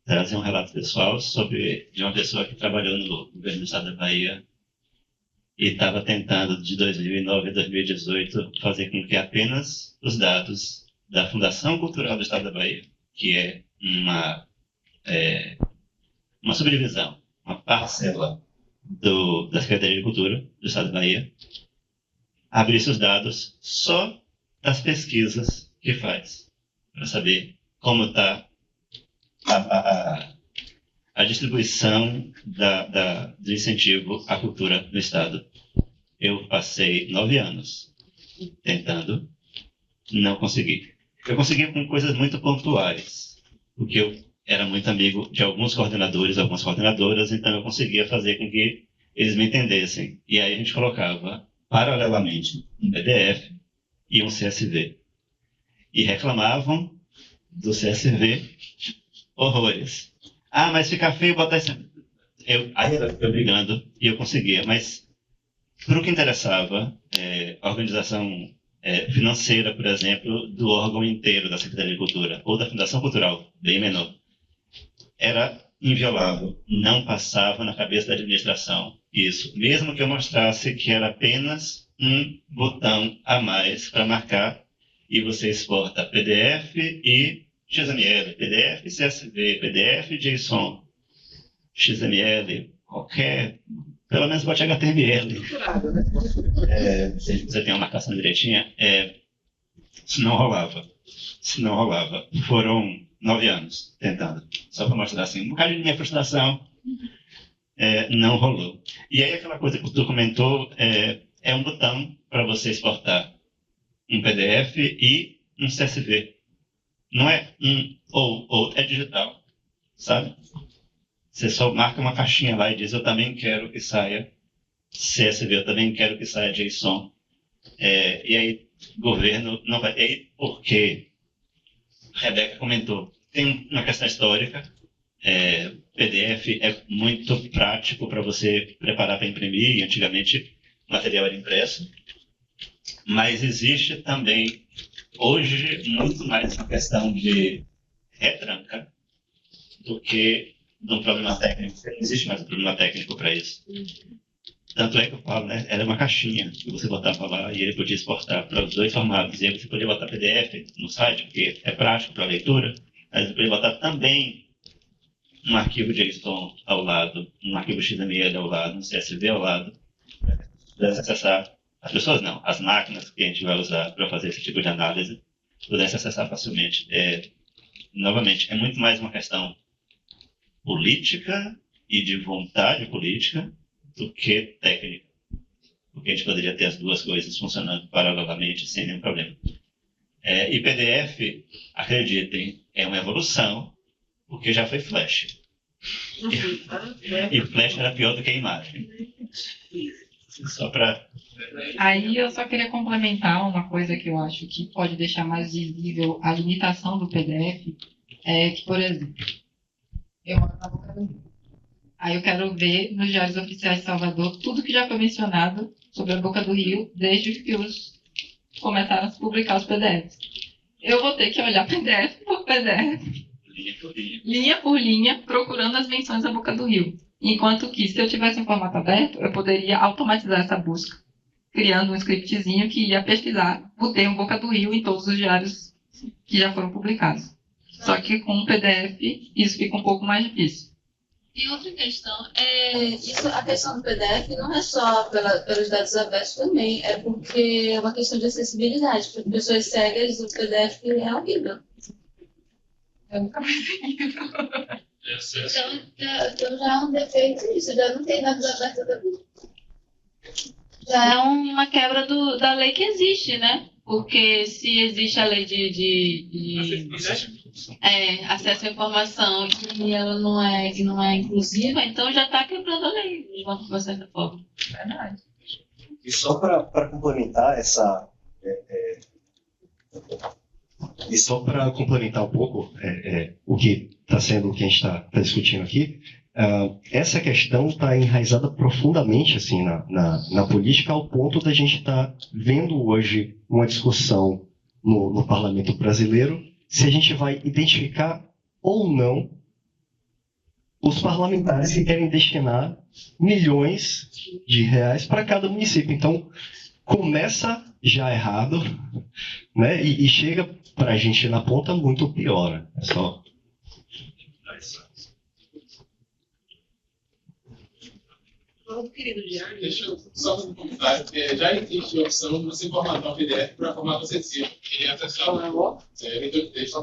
Trazer um relato pessoal de uma pessoa que trabalhou no governo do estado da Bahia e estava tentando, de 2009 a 2018, fazer com que apenas os dados da Fundação Cultural do Estado da Bahia, que é uma subdivisão, uma parcela da Secretaria de Cultura do Estado da Bahia, abrisse os dados só das pesquisas que faz, para saber como está a distribuição do incentivo à cultura no Estado. Eu passei 9 anos tentando, não consegui. Eu consegui com coisas muito pontuais, porque eu era muito amigo de alguns coordenadores, algumas coordenadoras, então eu conseguia fazer com que eles me entendessem. E aí a gente colocava, paralelamente, um PDF e um CSV. E reclamavam do CSV horrores. Ah, mas fica feio botar isso. Aí eu brigando e eu conseguia, mas para o que interessava, a organização financeira, por exemplo, do órgão inteiro da Secretaria de Cultura, ou da Fundação Cultural, bem menor, era inviolável, não passava na cabeça da administração isso, mesmo que eu mostrasse que era apenas um botão a mais para marcar, e você exporta PDF e XML, PDF CSV, PDF JSON, XML, qualquer, pelo menos bote HTML. Você tem uma marcação direitinha, isso não rolava. Isso não rolava. Foram 9 anos tentando, só para mostrar assim, um bocado de minha frustração, não rolou. E aí aquela coisa que tu comentou, é um botão para você exportar um PDF e um CSV. Não é ou é digital, sabe? Você só marca uma caixinha lá e diz, eu também quero que saia CSV, eu também quero que saia JSON. E aí o governo não vai... E aí, porque a Rebeca comentou, tem uma questão histórica, PDF é muito prático para você preparar para imprimir, e antigamente o material era impresso, mas existe também, hoje, muito mais uma questão de retranca do que de um problema técnico. Não existe mais um problema técnico para isso. Tanto é que eu falo, né? Era uma caixinha que você botava lá e ele podia exportar para os 2 formatos. E aí você podia botar PDF no site, porque é prático para leitura, mas você podia botar também um arquivo JSON ao lado, um arquivo XML ao lado, um CSV ao lado, para pudesse acessar. As pessoas não, as máquinas que a gente vai usar para fazer esse tipo de análise pudesse acessar facilmente. Novamente, é muito mais uma questão política e de vontade política do que técnica. Porque a gente poderia ter as duas coisas funcionando paralelamente sem nenhum problema. E PDF, acreditem, é uma evolução, porque já foi Flash. E Flash era pior do que a imagem. Só para... Aí eu só queria complementar uma coisa que eu acho que pode deixar mais visível a limitação do PDF, que, por exemplo, eu moro na Boca do Rio. Aí eu quero ver nos diários oficiais de Salvador tudo que já foi mencionado sobre a Boca do Rio desde que começaram a se publicar os PDFs. Eu vou ter que olhar PDF por PDF, linha por linha, procurando as menções da Boca do Rio. Enquanto que, se eu tivesse em formato aberto, eu poderia automatizar essa busca, criando um scriptzinho que ia pesquisar o termo Boca do Rio em todos os diários que já foram publicados. Só que com o PDF, isso fica um pouco mais difícil. E outra questão, a questão do PDF não é só pelos dados abertos também, é porque é uma questão de acessibilidade. Para pessoas cegas, o PDF é horrível. Eu nunca pensei nisso. Então já é um defeito isso, já não tem dados abertos também. Já é uma quebra da lei que existe, né? Porque se existe a lei de acesso à informação e ela não é inclusiva, então já está quebrando a lei de uma certa forma. Verdade. E só para complementar e só para complementar um pouco o que está sendo o que a gente está discutindo aqui, essa questão está enraizada profundamente assim na política, ao ponto da gente estar vendo hoje uma discussão no parlamento brasileiro se a gente vai identificar ou não os parlamentares que querem destinar milhões de reais para cada município. Então, começa já errado, né? E chega para a gente na ponta muito pior. É só... Deixa eu só fazer um comentário. Já existe a opção de você formatar o PDF para formato acessível. Ele é acessível. É leitor de texto.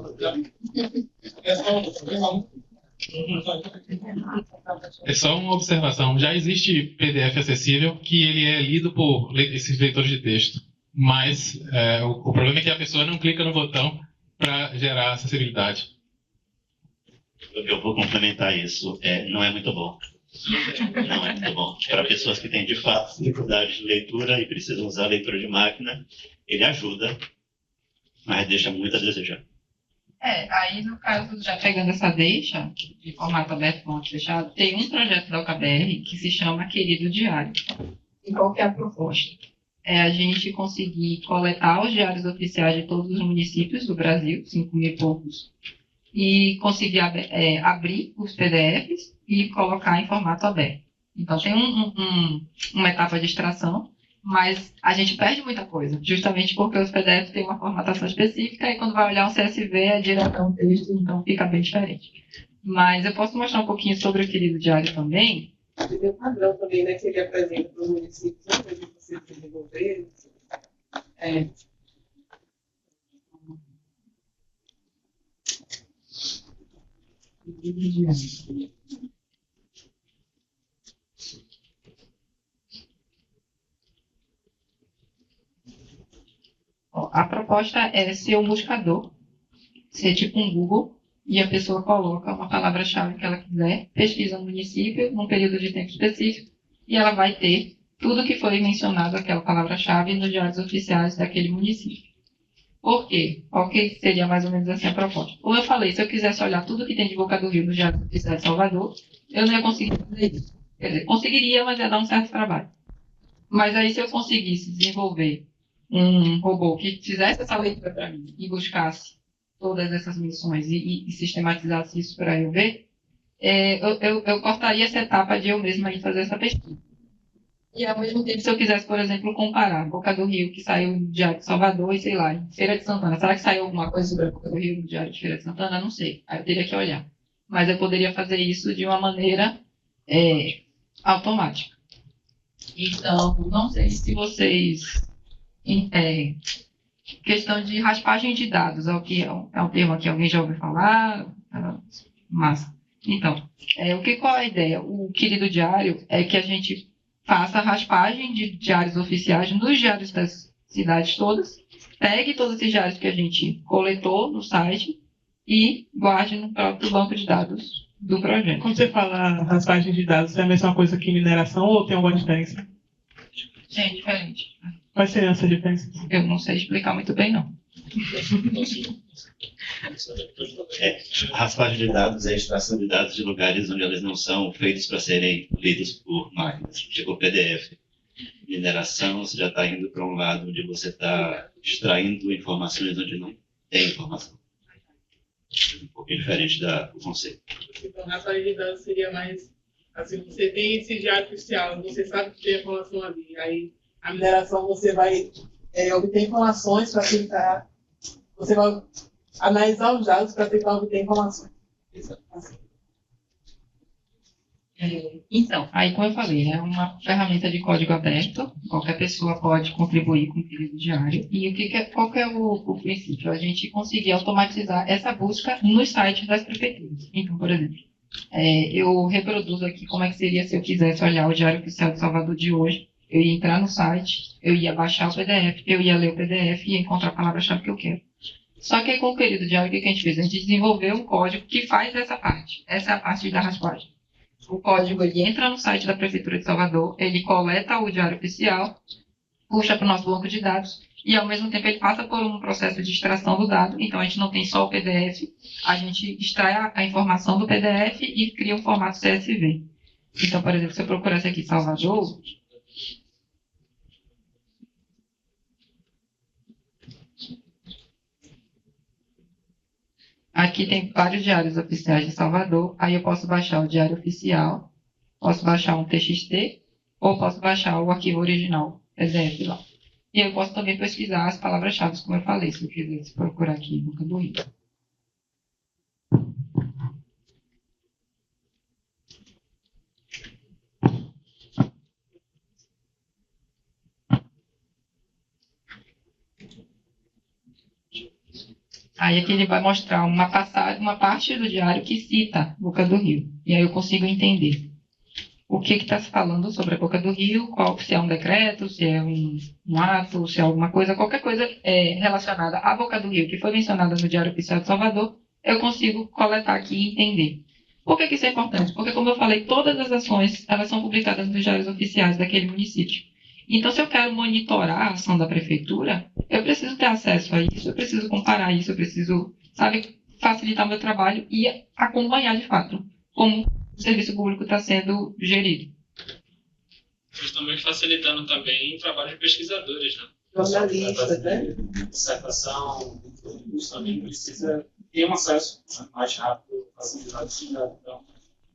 É só uma observação. Já existe PDF acessível que ele é lido por esses leitores de texto. Mas o problema é que a pessoa não clica no botão para gerar acessibilidade. Eu vou complementar isso. Não é muito bom. Não é muito bom. Para pessoas que têm, de fato, dificuldade de leitura e precisam usar leitura de máquina, ele ajuda, mas deixa muito a desejar. Aí no caso, já pegando essa deixa, de formato aberto, formato fechado, tem um projeto da UKBR que se chama Querido Diário. E qual que é a proposta? É a gente conseguir coletar os diários oficiais de todos os municípios do Brasil, 5.000 e poucos, e conseguir abrir os PDFs e colocar em formato aberto. Então, tem uma etapa de extração, mas a gente perde muita coisa, justamente porque os PDFs têm uma formatação específica e quando vai olhar um CSV é diretão texto, então fica bem diferente. Mas eu posso mostrar um pouquinho sobre o Querido Diário também. Tem um padrão também, né, que ele apresenta para os municípios, né, para você desenvolver. A proposta é ser um buscador, ser tipo um Google, e a pessoa coloca uma palavra-chave que ela quiser, pesquisa no município, num período de tempo específico, e ela vai ter tudo que foi mencionado aquela palavra-chave nos diários oficiais daquele município. Por quê? Qual que seria mais ou menos assim a proposta? Como eu falei, se eu quisesse olhar tudo que tem de Boca do Rio nos diários oficiais de Salvador, eu não ia conseguir fazer isso. Quer dizer, conseguiria, mas ia dar um certo trabalho. Mas aí, se eu conseguisse desenvolver um robô que fizesse essa leitura para mim e buscasse todas essas menções e sistematizasse isso para eu ver, eu cortaria essa etapa de eu mesma ir fazer essa pesquisa. E, ao mesmo tempo, se eu quisesse, por exemplo, comparar Boca do Rio, que saiu no Diário de Salvador, e sei lá, em Feira de Santana, será que saiu alguma coisa sobre a Boca do Rio no Diário de Feira de Santana? Não sei. Aí eu teria que olhar. Mas eu poderia fazer isso de uma maneira automática. Então, não sei se vocês... questão de raspagem de dados, é um termo que alguém já ouviu falar? Massa. Então, qual é a ideia? O Querido Diário é que a gente faça a raspagem de diários oficiais nos diários das cidades todas, pegue todos esses diários que a gente coletou no site e guarde no próprio banco de dados do projeto. Quando você fala raspagem de dados, é a mesma coisa que mineração ou tem alguma diferença? É diferente. Quais seriam essas diferenças? Eu não sei explicar muito bem, não. A raspagem de dados é a extração de dados de lugares onde eles não são feitos para serem lidos por máquinas, tipo PDF. Mineração, você já está indo para um lado onde você está extraindo informações onde não tem informação. Um pouquinho diferente do conceito. Então, raspagem de dados seria mais assim, você tem esse diário oficial, você sabe que tem a informação ali, aí a mineração você vai obter informações para tentar, você vai analisar os dados para tentar obter informações. Então, aí como eu falei, é uma ferramenta de código aberto, qualquer pessoa pode contribuir com o Querido Diário, e qual que é o princípio? A gente conseguir automatizar essa busca nos sites das prefeituras. Então, por exemplo, eu reproduzo aqui como é que seria se eu quisesse olhar o Diário Oficial de Salvador de hoje. Eu ia entrar no site, eu ia baixar o PDF, eu ia ler o PDF e ia encontrar a palavra-chave que eu quero. Só que aí, com o Querido Diário, o que a gente fez? A gente desenvolveu um código que faz essa parte. Essa é a parte da raspagem. O código, ele entra no site da Prefeitura de Salvador, ele coleta o Diário Oficial, puxa para o nosso banco de dados, e ao mesmo tempo ele passa por um processo de extração do dado. Então, a gente não tem só o PDF, a gente extrai a informação do PDF e cria um formato CSV. Então, por exemplo, se eu procurasse aqui Salvador... Aqui tem vários diários oficiais de Salvador. Aí eu posso baixar o diário oficial, posso baixar um TXT, ou posso baixar o arquivo original, PDF lá. E eu posso também pesquisar as palavras-chave, como eu falei, se eu quisesse procurar aqui no Boca do Rio. Aí aqui ele vai mostrar uma parte do diário que cita Boca do Rio. E aí eu consigo entender o que está se falando sobre a Boca do Rio, se é um decreto, se é um ato, se é alguma coisa, qualquer coisa relacionada à Boca do Rio que foi mencionada no Diário Oficial de Salvador, eu consigo coletar aqui e entender. Por que isso é importante? Porque, como eu falei, todas as ações elas são publicadas nos diários oficiais daquele município. Então, se eu quero monitorar a ação da prefeitura, eu preciso ter acesso a isso, eu preciso comparar isso, eu preciso, facilitar o meu trabalho e acompanhar, de fato, como o serviço público está sendo gerido. Mas também facilitando também o trabalho de pesquisadores, né? Jornalistas, né? Dissertação, isso também precisa ter um acesso mais rápido, facilitado. Então,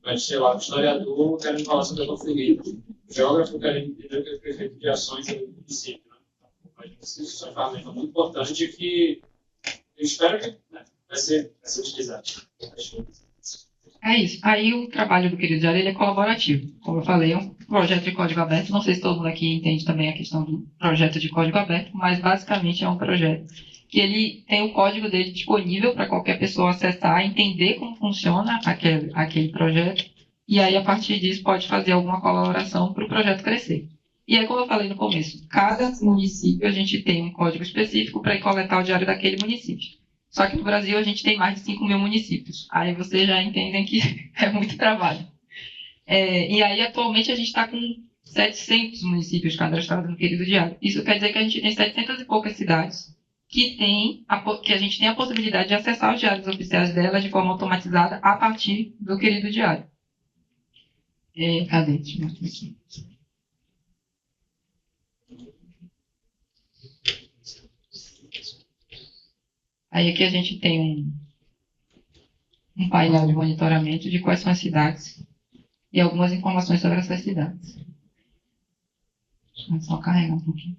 vai ser lá o historiador querendo falar sobre a conferida, o geógrafo querendo entender o que é prefeito de ações do município. Né? Isso é uma ferramenta muito importante que eu espero que vai ser utilizado. É isso. Aí o trabalho do Querido Diário ele é colaborativo. Como eu falei, é um projeto de código aberto. Não sei se todo mundo aqui entende também a questão do projeto de código aberto, mas basicamente é um projeto que ele tem o código dele disponível para qualquer pessoa acessar, entender como funciona aquele projeto, e aí a partir disso pode fazer alguma colaboração para o projeto crescer. E aí, como eu falei no começo, cada município a gente tem um código específico para ir coletar o diário daquele município. Só que no Brasil a gente tem mais de 5.000 municípios. Aí vocês já entendem que é muito trabalho. E aí, atualmente, a gente está com 700 municípios cadastrados no Querido Diário. Isso quer dizer que a gente tem 700 e poucas cidades que a gente tem a possibilidade de acessar os diários oficiais delas de forma automatizada a partir do Querido Diário. Cadê? Deixa eu mostrar aqui. Aí aqui a gente tem um painel de monitoramento de quais são as cidades e algumas informações sobre essas cidades. Deixa eu só carregar um pouquinho.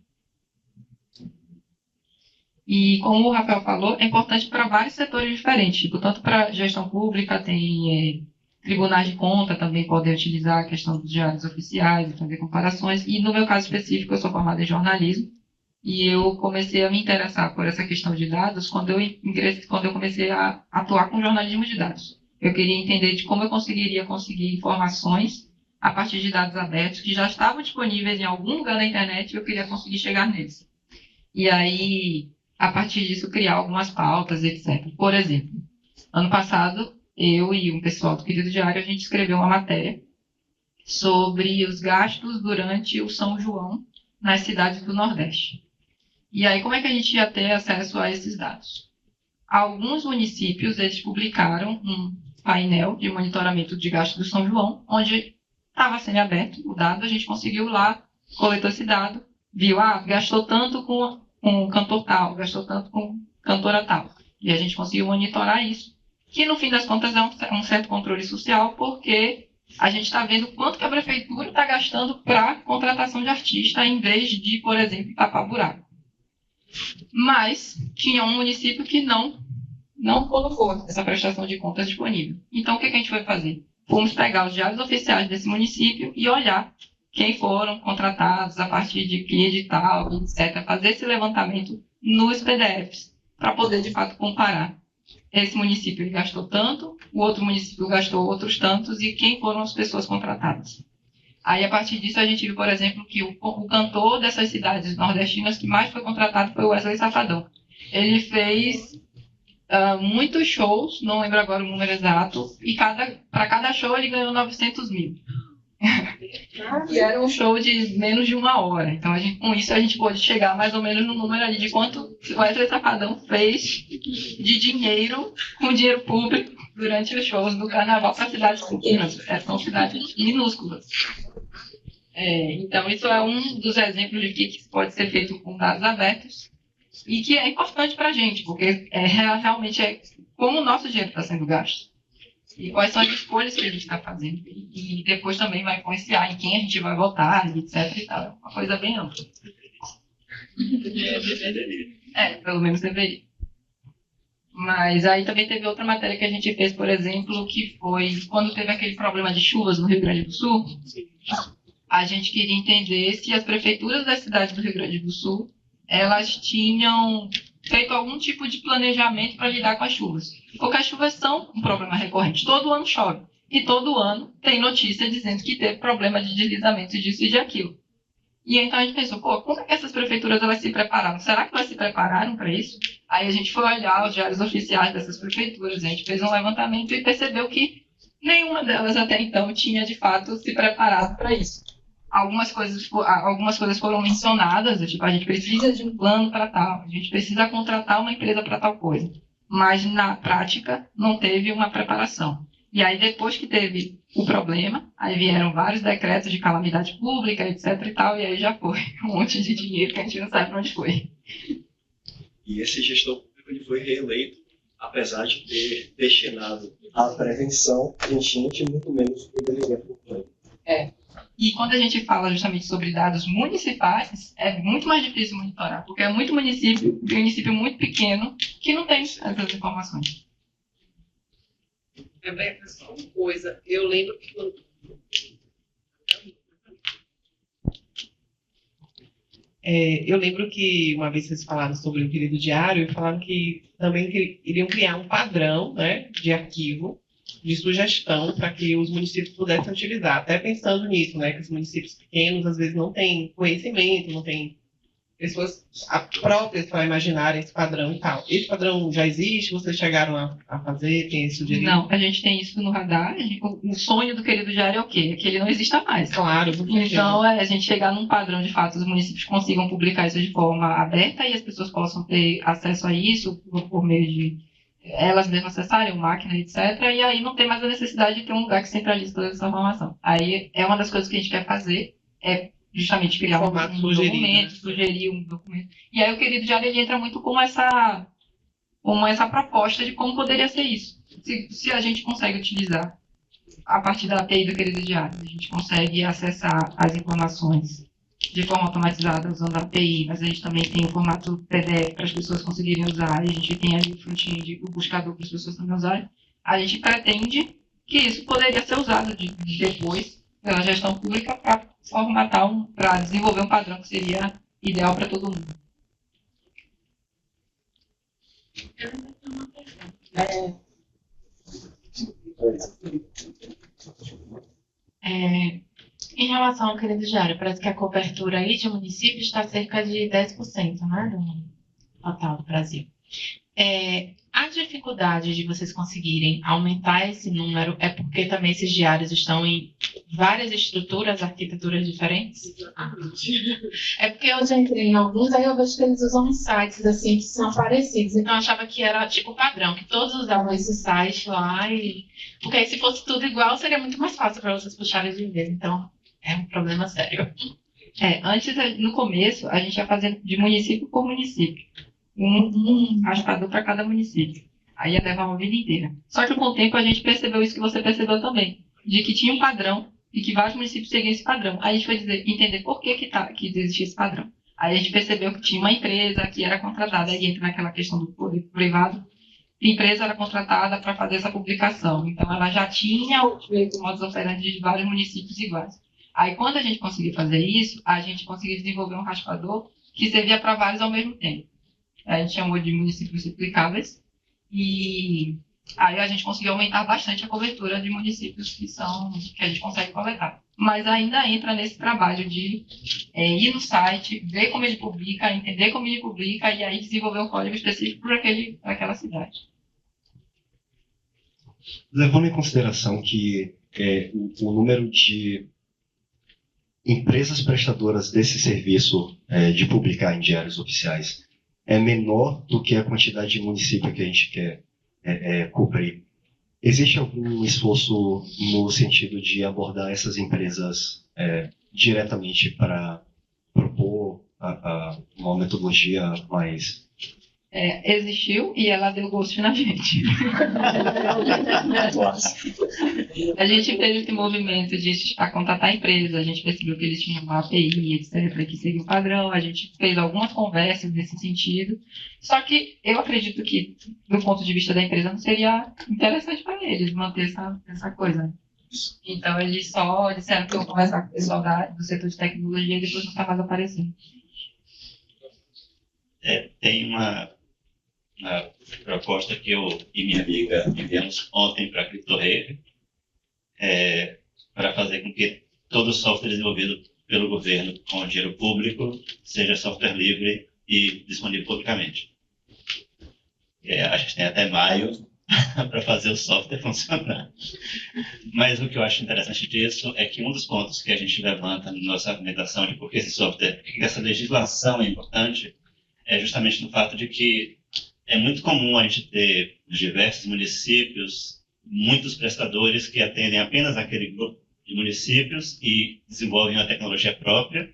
E como o Rafael falou, é importante para vários setores diferentes, tipo, tanto para gestão pública, tem tribunais de conta também podem utilizar a questão dos diários oficiais e fazer comparações. E no meu caso específico, eu sou formada em jornalismo, e eu comecei a me interessar por essa questão de dados quando eu comecei a atuar com jornalismo de dados. Eu queria entender de como eu conseguir informações a partir de dados abertos que já estavam disponíveis em algum lugar na internet e eu queria conseguir chegar neles. E aí, a partir disso, criar algumas pautas, etc. Por exemplo, ano passado, eu e um pessoal do Querido Diário, a gente escreveu uma matéria sobre os gastos durante o São João nas cidades do Nordeste. E aí, como é que a gente ia ter acesso a esses dados? Alguns municípios, eles publicaram um painel de monitoramento de gastos do São João, onde estava sendo aberto o dado, a gente conseguiu lá, coletou esse dado, viu, gastou tanto com um cantor tal, gastou tanto com cantora tal. E a gente conseguiu monitorar isso, que no fim das contas é um certo controle social, porque a gente está vendo quanto que a prefeitura está gastando para contratação de artista, em vez de, por exemplo, tapar buraco. Mas tinha um município que não colocou essa prestação de contas disponível. Então, o que a gente foi fazer? Fomos pegar os diários oficiais desse município e olhar quem foram contratados, a partir de que edital, etc. Fazer esse levantamento nos PDFs, para poder, de fato, comparar. Esse município ele gastou tanto, o outro município gastou outros tantos, e quem foram as pessoas contratadas. Aí, a partir disso, a gente viu, por exemplo, que o cantor dessas cidades nordestinas que mais foi contratado foi o Wesley Safadão. Ele fez muitos shows, não lembro agora o número exato, e para cada show ele ganhou 900 mil. E era um show de menos de 1 hora. Então, com isso, a gente pôde chegar mais ou menos no número ali de quanto o Wesley Safadão fez de dinheiro, com dinheiro público, durante os shows do carnaval para cidades pequenas. São cidades minúsculas. Então, isso é um dos exemplos de que pode ser feito com dados abertos e que é importante para a gente, porque realmente é como o nosso dinheiro está sendo gasto e quais são as escolhas que a gente está fazendo. E depois também vai influenciar em quem a gente vai votar, etc. E tal. É uma coisa bem ampla. Pelo menos deveria. Mas aí também teve outra matéria que a gente fez, por exemplo, que foi quando teve aquele problema de chuvas no Rio Grande do Sul. A gente queria entender se as prefeituras das cidades do Rio Grande do Sul, elas tinham feito algum tipo de planejamento para lidar com as chuvas. Porque as chuvas são um problema recorrente. Todo ano chove. E todo ano tem notícia dizendo que teve problema de deslizamento disso e de aquilo. E então a gente pensou, pô, como é que essas prefeituras elas se prepararam? Será que elas se prepararam para isso? Aí a gente foi olhar os diários oficiais dessas prefeituras, a gente fez um levantamento e percebeu que nenhuma delas até então tinha de fato se preparado para isso. Algumas coisas foram mencionadas, tipo, a gente precisa de um plano para tal, a gente precisa contratar uma empresa para tal coisa. Mas na prática não teve uma preparação. E aí depois que teve o problema, aí vieram vários decretos de calamidade pública, etc e tal, e aí já foi um monte de dinheiro que a gente não sabe para onde foi. E esse gestor público ele foi reeleito, apesar de ter destinado à prevenção, a gente tinha muito menos do que deveria para o plano. E quando a gente fala justamente sobre dados municipais, é muito mais difícil monitorar, porque é muito município muito pequeno que não tem essas informações. Rebeca, só uma coisa. Eu lembro que quando... eu lembro que uma vez vocês falaram sobre o querido diário e falaram que também iriam criar um padrão, né, de arquivo, de sugestão para que os municípios pudessem utilizar. Até pensando nisso, né, que os municípios pequenos às vezes não têm conhecimento, não têm pessoas próprias para imaginarem esse padrão e tal. Esse padrão já existe? Vocês chegaram a fazer? Tem sugerido? Não, a gente tem isso no radar. O sonho do querido diário é o quê? É que ele não exista mais. Claro. Então, a gente chegar num padrão, de fato, os municípios consigam publicar isso de forma aberta e as pessoas possam ter acesso a isso por meio de elas mesmas acessarem, o máquina, etc. E aí não tem mais a necessidade de ter um lugar que centralize toda essa informação. Aí é uma das coisas que a gente quer fazer, é justamente criar um documento, sugerir um documento. E aí o querido diário ele entra muito com essa proposta de como poderia ser isso. Se a gente consegue utilizar a partir da API do querido diário, a gente consegue acessar as informações de forma automatizada usando a API, mas a gente também tem o formato PDF para as pessoas conseguirem usar, e a gente tem ali o front-end, o buscador para as pessoas também usarem. A gente pretende que isso poderia ser usado depois pela gestão pública para formatar para desenvolver um padrão que seria ideal para todo mundo. Em relação ao querido diário, parece que a cobertura aí de municípios está cerca de 10%, né, do total do Brasil. A dificuldade de vocês conseguirem aumentar esse número é porque também esses diários estão em várias estruturas, arquiteturas diferentes? É porque eu já entrei em alguns, aí eu vejo que eles usam sites assim que são parecidos. Então eu achava que era tipo padrão, que todos usavam esse site lá e... Porque aí se fosse tudo igual, seria muito mais fácil para vocês puxarem de vez. Então é um problema sério. Antes, no começo, a gente ia fazendo de município por município. Um raspador para cada município. Aí ia levar uma vida inteira. Só que com o tempo a gente percebeu isso que você percebeu também. De que tinha um padrão e que vários municípios seguiam esse padrão. Aí a gente foi entender por que existia esse padrão. Aí a gente percebeu que tinha uma empresa que era contratada. Aí entra naquela questão do poder privado. A empresa era contratada para fazer essa publicação. Então ela já tinha o modus operandi de vários municípios iguais. Aí quando a gente conseguiu fazer isso, a gente conseguiu desenvolver um raspador que servia para vários ao mesmo tempo. A gente chamou de municípios replicáveis e aí a gente conseguiu aumentar bastante a cobertura de municípios que a gente consegue coletar. Mas ainda entra nesse trabalho de ir no site, ver como ele publica, entender como ele publica e aí desenvolver um código específico para aquela cidade. Levando em consideração que o número de empresas prestadoras desse serviço de publicar em diários oficiais é menor do que a quantidade de município que a gente quer cobrir. Existe algum esforço no sentido de abordar essas empresas diretamente para propor uma metodologia mais... Existiu e ela deu gosto na gente. A gente fez esse movimento de contatar a empresa, a gente percebeu que eles tinham uma API, etc., que seria o padrão, a gente fez algumas conversas nesse sentido, só que eu acredito que, do ponto de vista da empresa, não seria interessante para eles manter essa coisa. Então, eles só disseram que eu vou conversar com o pessoal do setor de tecnologia e depois não está mais aparecendo. Tem na proposta que eu e minha amiga enviamos ontem para a CryptoRave, para fazer com que todo software desenvolvido pelo governo com dinheiro público seja software livre e disponível publicamente. A gente tem até maio para fazer o software funcionar. Mas o que eu acho interessante disso é que um dos pontos que a gente levanta na nossa argumentação de por que esse software, que essa legislação é importante, é justamente no fato de que é muito comum a gente ter nos diversos municípios muitos prestadores que atendem apenas aquele grupo de municípios e desenvolvem uma tecnologia própria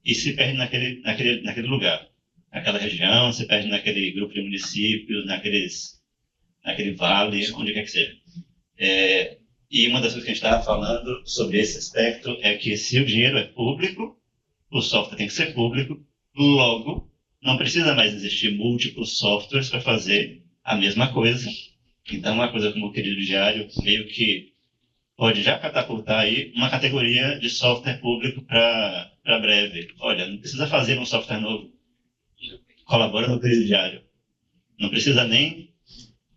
e se perdem naquele lugar, naquela região, se perdem naquele grupo de municípios, naquele vale, onde quer que seja. E uma das coisas que a gente estava falando sobre esse aspecto é que se o dinheiro é público, o software tem que ser público, logo não precisa mais existir múltiplos softwares para fazer a mesma coisa. Então, uma coisa como o querido diário meio que pode já catapultar aí uma categoria de software público para breve. Olha, não precisa fazer um software novo. Colabora no querido diário. Não precisa nem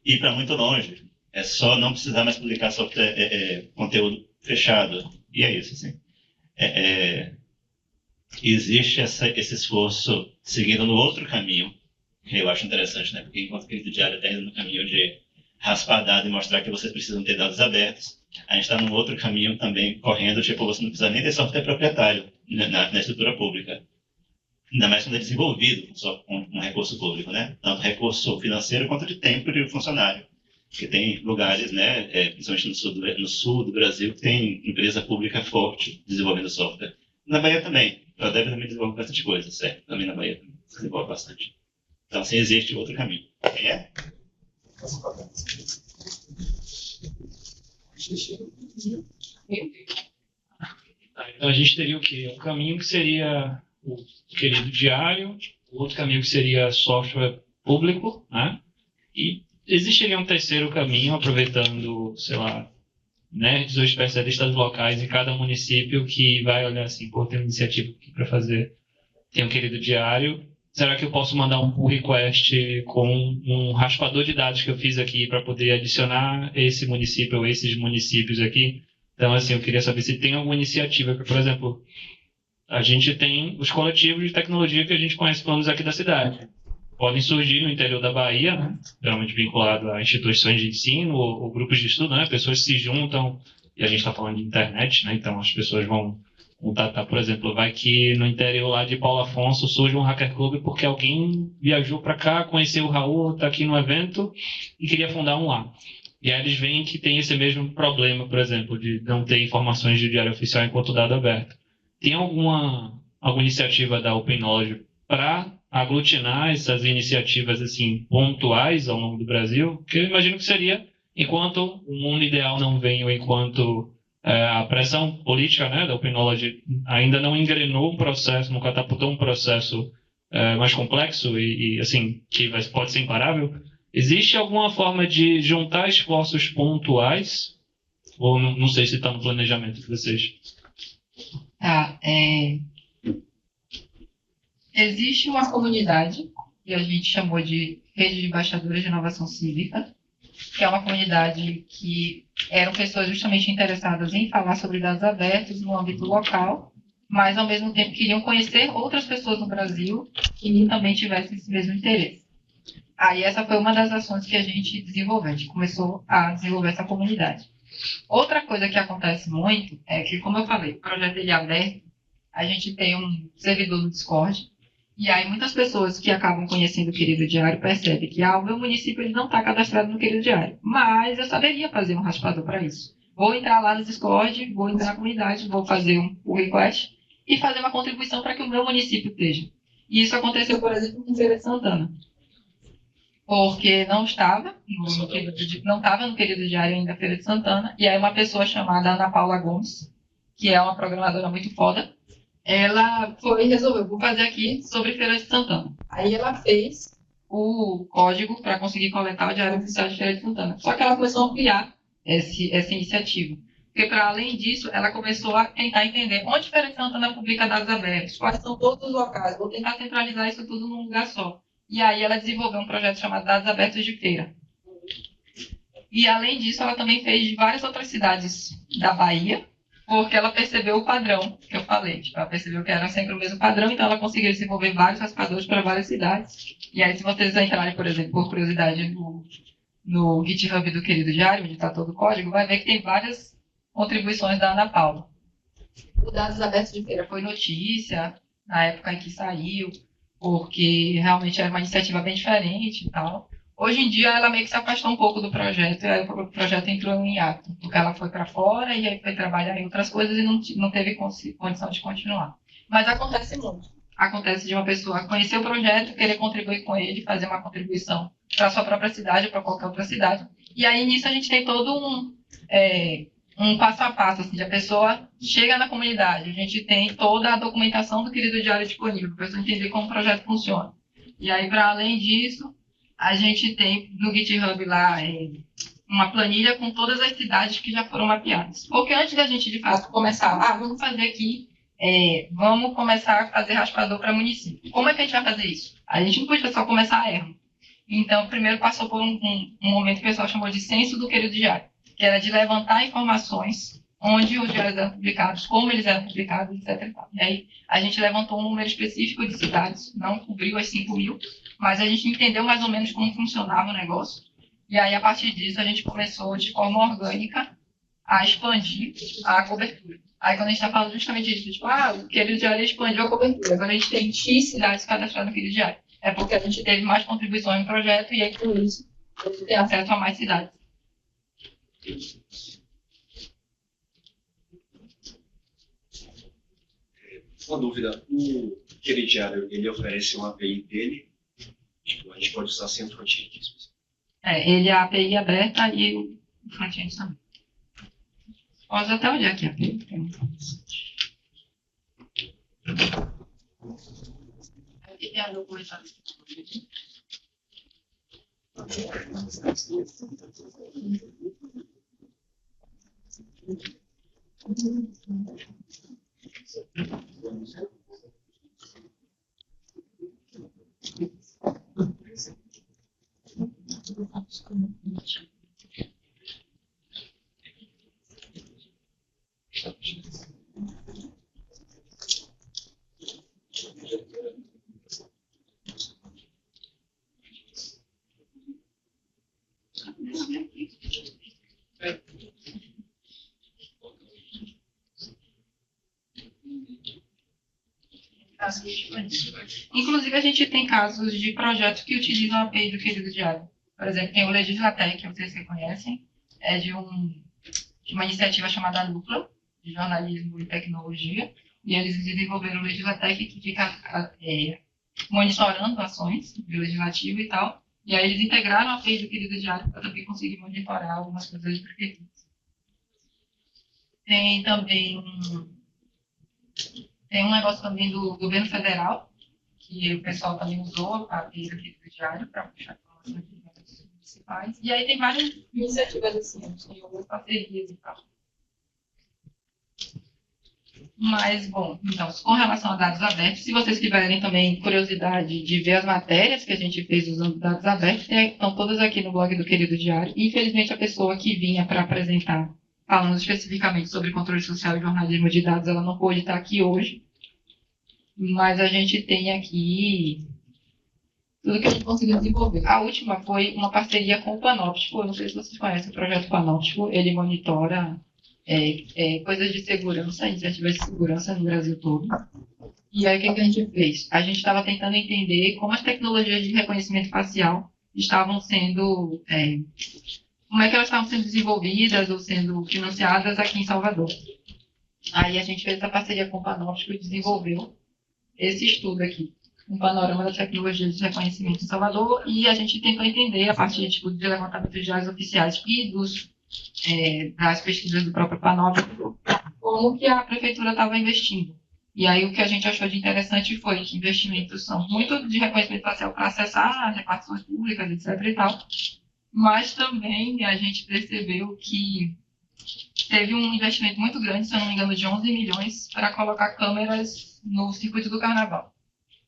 ir para muito longe. É só não precisar mais publicar software, conteúdo fechado. E é isso, assim. Existe esse esforço seguindo no outro caminho, que eu acho interessante, né? Porque enquanto o querido diário está indo no caminho de raspar dados e mostrar que vocês precisam ter dados abertos, a gente está num outro caminho também correndo, tipo, você não precisa nem ter software proprietário na estrutura pública. Ainda mais quando é desenvolvido com um recurso público, né? Tanto recurso financeiro quanto de tempo de funcionário. Porque tem lugares, né, principalmente no sul do Brasil, que tem empresa pública forte desenvolvendo software. Na Bahia também. A Débora também desenvolve bastante coisa, certo? Também na Bahia também se desenvolve bastante. Então, assim, existe outro caminho. Quem é? Então a gente teria o quê? Um caminho que seria o querido diário, o outro caminho que seria software público, né? E existiria um terceiro caminho, aproveitando, sei lá, nerds ou especialistas locais em cada município que vai olhar assim, pô, tem uma iniciativa aqui para fazer, tem um querido diário, será que eu posso mandar um pull request com um raspador de dados que eu fiz aqui para poder adicionar esse município ou esses municípios aqui? Então, assim, eu queria saber se tem alguma iniciativa, por exemplo, a gente tem os coletivos de tecnologia que a gente conhece planos aqui da cidade. Podem surgir no interior da Bahia, né? Geralmente vinculado a instituições de ensino ou grupos de estudo, né? Pessoas se juntam, e a gente está falando de internet, né? Então as pessoas vão contatar, por exemplo, vai que no interior lá de Paulo Afonso surge um hacker club porque alguém viajou para cá, conheceu o Raul, está aqui no evento e queria fundar um lá. E aí eles veem que tem esse mesmo problema, por exemplo, de não ter informações de diário oficial enquanto dado aberto. Tem alguma iniciativa da Open Knowledge para aglutinar essas iniciativas assim pontuais ao longo do Brasil? Que eu imagino que seria enquanto o mundo ideal não vem ou enquanto a pressão política, né, da Open Knowledge ainda não engrenou um processo, não catapultou um processo mais complexo e assim que pode ser imparável. Existe alguma forma de juntar esforços pontuais? Ou não sei se está no planejamento de vocês? Tá, existe uma comunidade que a gente chamou de Rede de Embaixadores de Inovação Cívica, que é uma comunidade que eram pessoas justamente interessadas em falar sobre dados abertos no âmbito local, mas ao mesmo tempo queriam conhecer outras pessoas no Brasil que também tivessem esse mesmo interesse. Aí essa foi uma das ações que a gente desenvolveu, a gente começou a desenvolver essa comunidade. Outra coisa que acontece muito é que, como eu falei, o projeto ele é aberto, a gente tem um servidor no Discord, e aí muitas pessoas que acabam conhecendo o Querido Diário percebem que o meu município ele não está cadastrado no Querido Diário, mas eu saberia fazer um raspador para isso. Vou entrar lá no Discord, vou entrar na comunidade, vou fazer um pull request e fazer uma contribuição para que o meu município esteja. E isso aconteceu, por exemplo, em Feira de Santana. Porque não estava no Querido Diário ainda Feira de Santana, e aí uma pessoa chamada Ana Paula Gomes, que é uma programadora muito foda, ela resolveu, vou fazer aqui sobre Feira de Santana. Aí ela fez o código para conseguir coletar o Diário Oficial de Feira de Santana. Só que ela começou a ampliar essa iniciativa. Porque, para além disso, ela começou a tentar entender onde Feira de Santana publica dados abertos, quais são todos os locais, vou tentar centralizar isso tudo num lugar só. E aí ela desenvolveu um projeto chamado Dados Abertos de Feira. E, além disso, ela também fez de várias outras cidades da Bahia, porque ela percebeu o padrão que eu falei. Tipo, ela percebeu que era sempre o mesmo padrão, então ela conseguiu desenvolver vários raspadores para várias cidades. E aí, se vocês entrarem, por exemplo, por curiosidade, no GitHub do Querido Diário, onde está todo o código, vai ver que tem várias contribuições da Ana Paula. O Dados Abertos de Feira foi notícia na época em que saiu, porque realmente era uma iniciativa bem diferente e tal. Hoje em dia, ela meio que se afastou um pouco do projeto, e aí o projeto entrou em hiato, porque ela foi para fora e aí foi trabalhar em outras coisas e não teve condição de continuar. Mas acontece muito. Acontece de uma pessoa conhecer o projeto, querer contribuir com ele, fazer uma contribuição para a sua própria cidade ou para qualquer outra cidade. E aí, nisso, a gente tem todo um passo a passo, assim, a pessoa chega na comunidade, a gente tem toda a documentação do Querido Diário disponível, para a pessoa entender como o projeto funciona. E aí, para além disso, a gente tem no GitHub lá uma planilha com todas as cidades que já foram mapeadas. Porque antes da gente, de fato, começar, vamos fazer aqui, vamos começar a fazer raspador para município. Como é que a gente vai fazer isso? A gente não podia só começar a erro. Então, primeiro passou por um momento que o pessoal chamou de censo do Querido Diário, que era de levantar informações onde os diários eram publicados, como eles eram publicados, etc. E aí, a gente levantou um número específico de cidades, não cobriu as 5.000, mas a gente entendeu mais ou menos como funcionava o negócio. E aí, a partir disso, a gente começou, de forma orgânica, a expandir a cobertura. Aí, quando a gente está falando justamente disso, tipo, o Querido Diário expandiu a cobertura. Agora a gente tem X cidades cadastradas no Querido Diário. É porque a gente teve mais contribuições no projeto e aí, por isso, a gente tem acesso a mais cidades. Uma dúvida, o Querido Diário, ele oferece uma API dele? Tipo, a gente pode usar sem front-end. Ele é a API aberta e o front-end também. Posso até olhar aqui a API. Aqui tem a documentação. Inclusive, a gente tem casos de projetos que utilizam a API do Querido Diário. Por exemplo, tem o Legislatec, que vocês reconhecem, é de uma iniciativa chamada Núcleo, de jornalismo e tecnologia, e eles desenvolveram o Legislatec, que fica monitorando ações do legislativo e tal, e aí eles integraram a API do Querido Diário para também conseguir monitorar algumas coisas de prefeituras. Tem também um negócio também do governo federal, que o pessoal também usou a API do Querido Diário para puxar informações de governos municipais. E aí tem várias iniciativas assim, tem algumas parcerias e tal. Mas, bom, então, com relação a dados abertos, se vocês tiverem também curiosidade de ver as matérias que a gente fez usando dados abertos, estão todas aqui no blog do Querido Diário. Infelizmente, a pessoa que vinha para apresentar, falando especificamente sobre controle social e jornalismo de dados, ela não pôde estar aqui hoje. Mas a gente tem aqui tudo que a gente conseguiu desenvolver. A última foi uma parceria com o Panóptico. Eu não sei se vocês conhecem o projeto Panóptico. Ele monitora coisas de segurança, iniciativas de segurança no Brasil todo. E aí, o que a gente fez? A gente estava tentando entender como as tecnologias de reconhecimento facial estavam sendo... como é que elas estavam sendo desenvolvidas ou sendo financiadas aqui em Salvador. Aí a gente fez essa parceria com o Panóptico e desenvolveu esse estudo aqui, um panorama das tecnologias de reconhecimento em Salvador, e a gente tentou entender, a partir de levantamento de dados oficiais e das pesquisas do próprio Panóptico, como que a prefeitura estava investindo. E aí o que a gente achou de interessante foi que investimentos são muito de reconhecimento facial para acessar as repartições públicas, etc. e tal, mas também a gente percebeu que teve um investimento muito grande, se eu não me engano, de 11 milhões para colocar câmeras no circuito do carnaval.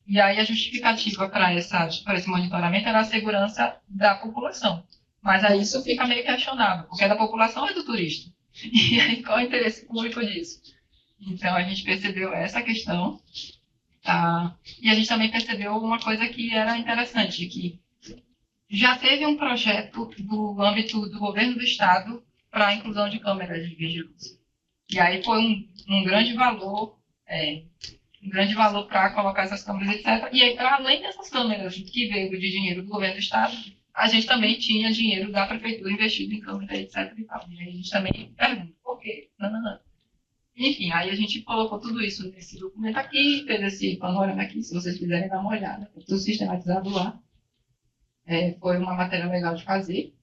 E aí a justificativa para esse monitoramento era a segurança da população. Mas aí isso fica meio questionável, porque é da população ou é do turista? E aí qual é o interesse público disso? Então a gente percebeu essa questão, tá? E a gente também percebeu uma coisa que era interessante, que já teve um projeto do âmbito do governo do estado para a inclusão de câmeras de vigilância. E aí foi um grande valor, para colocar essas câmeras, etc. E aí, para além dessas câmeras que veio de dinheiro do governo do estado, a gente também tinha dinheiro da prefeitura investido em câmeras, etc. E tal. E aí a gente também pergunta, por quê? Não. Enfim, aí a gente colocou tudo isso nesse documento aqui, fez esse panorama aqui, se vocês quiserem dar uma olhada, tudo sistematizado lá. Foi uma matéria legal de fazer.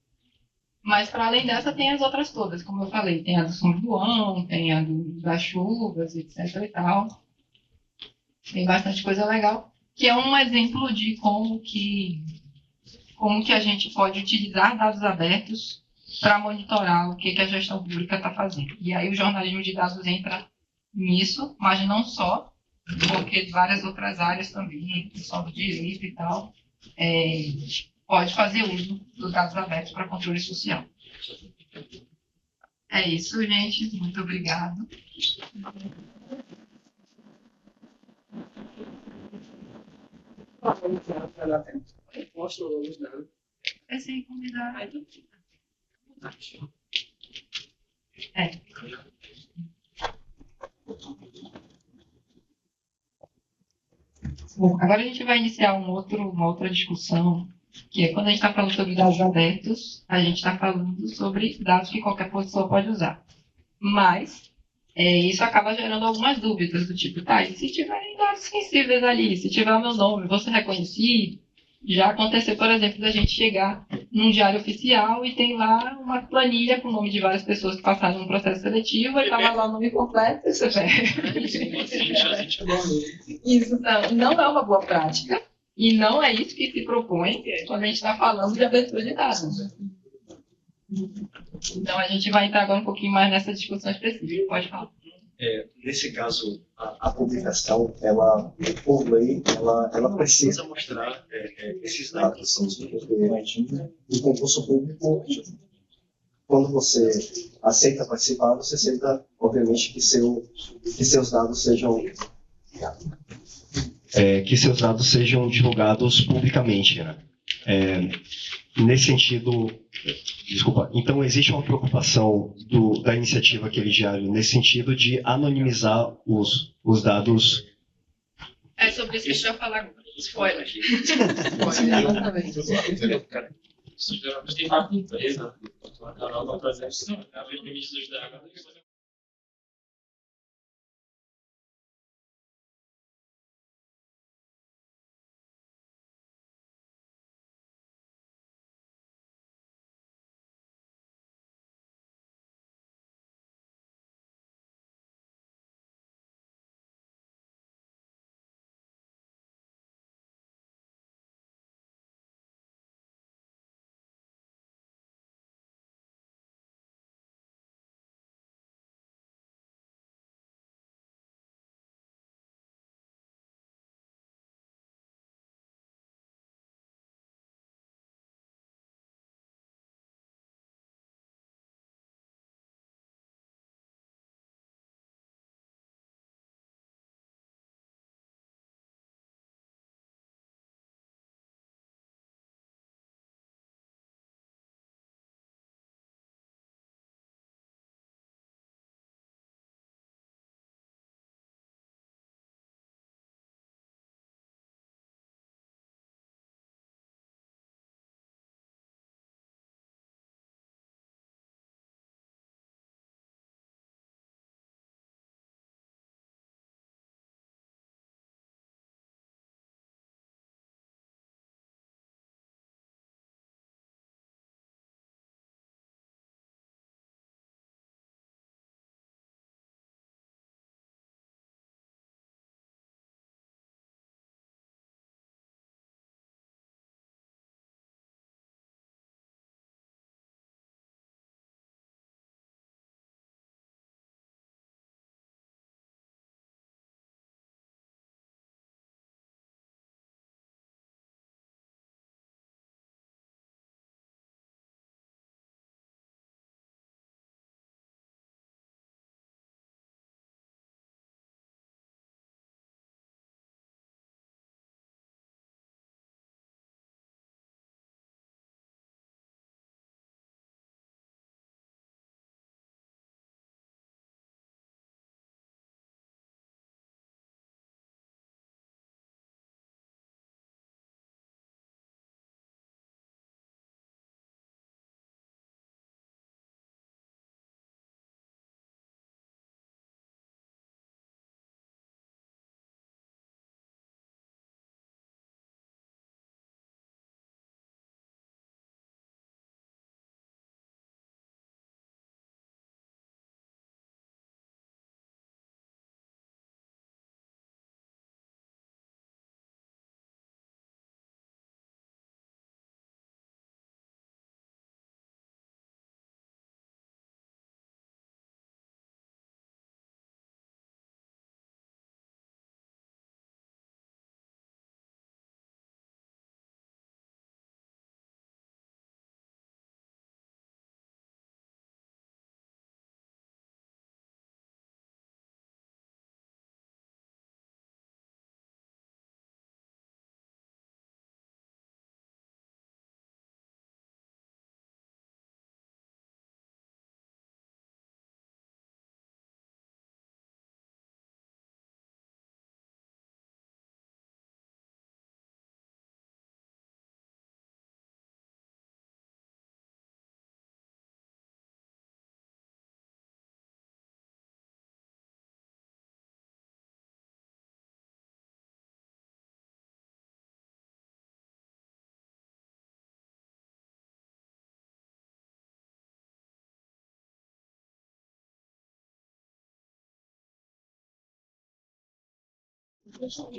Mas, para além dessa, tem as outras todas, como eu falei. Tem a do São João, tem a das chuvas, etc. e tal. Tem bastante coisa legal, que é um exemplo de como que a gente pode utilizar dados abertos para monitorar o que a gestão pública está fazendo. E aí o jornalismo de dados entra nisso, mas não só, porque várias outras áreas também, pessoal do direito e tal, pode fazer uso dos dados abertos para controle social. É isso, gente. Muito obrigado. É sem convidar. Bom, agora a gente vai iniciar uma outra discussão, que é quando a gente está falando sobre dados abertos, a gente está falando sobre dados que qualquer pessoa pode usar. Mas isso acaba gerando algumas dúvidas, do tipo, tá, e se tiverem dados sensíveis ali, se tiver o meu nome, vou ser reconhecido? Já aconteceu, por exemplo, da gente chegar num diário oficial e tem lá uma planilha com o nome de várias pessoas que passaram no processo seletivo, e estava lá o nome completo, você Isso não é uma boa prática, e não é isso que se propõe quando a gente está falando de abertura de dados. Então, a gente vai entrar agora um pouquinho mais nessa discussão específica. Pode falar. Nesse caso, a publicação, ela, por lei, ela precisa mostrar esses dados, porque o concurso público, quando você aceita participar, você aceita, obviamente, que seus dados sejam divulgados publicamente, né? Nesse sentido, desculpa, então existe uma preocupação da iniciativa Aquele Diário nesse sentido de anonimizar os dados. É sobre isso que a gente vai falar agora. Spoiler. Exatamente. Tem parte empresa, canal para presente, a ministra dos dados.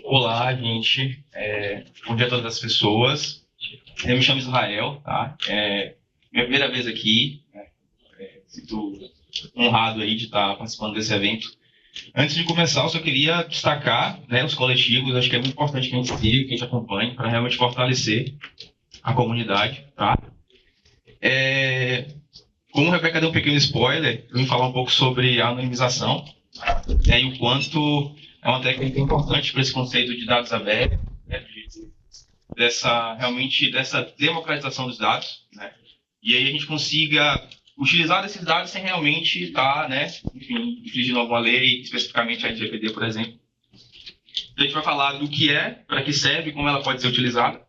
Olá, gente. Bom dia a todas as pessoas. Eu me chamo Israel, tá? Minha primeira vez aqui. Sinto honrado aí de estar participando desse evento. Antes de começar, eu só queria destacar, né, os coletivos. Acho que é muito importante que a gente siga, que a gente acompanhe, para realmente fortalecer a comunidade, tá? Como a Rebeca deu um pequeno spoiler, eu vim falar um pouco sobre a anonimização, né, e o quanto é uma técnica importante para esse conceito de dados abertos, né, dessa democratização dos dados, né, e aí a gente consiga utilizar esses dados sem realmente estar, né, enfim, infringindo alguma lei, especificamente a LGPD, por exemplo. Então, a gente vai falar do que é, para que serve, como ela pode ser utilizada.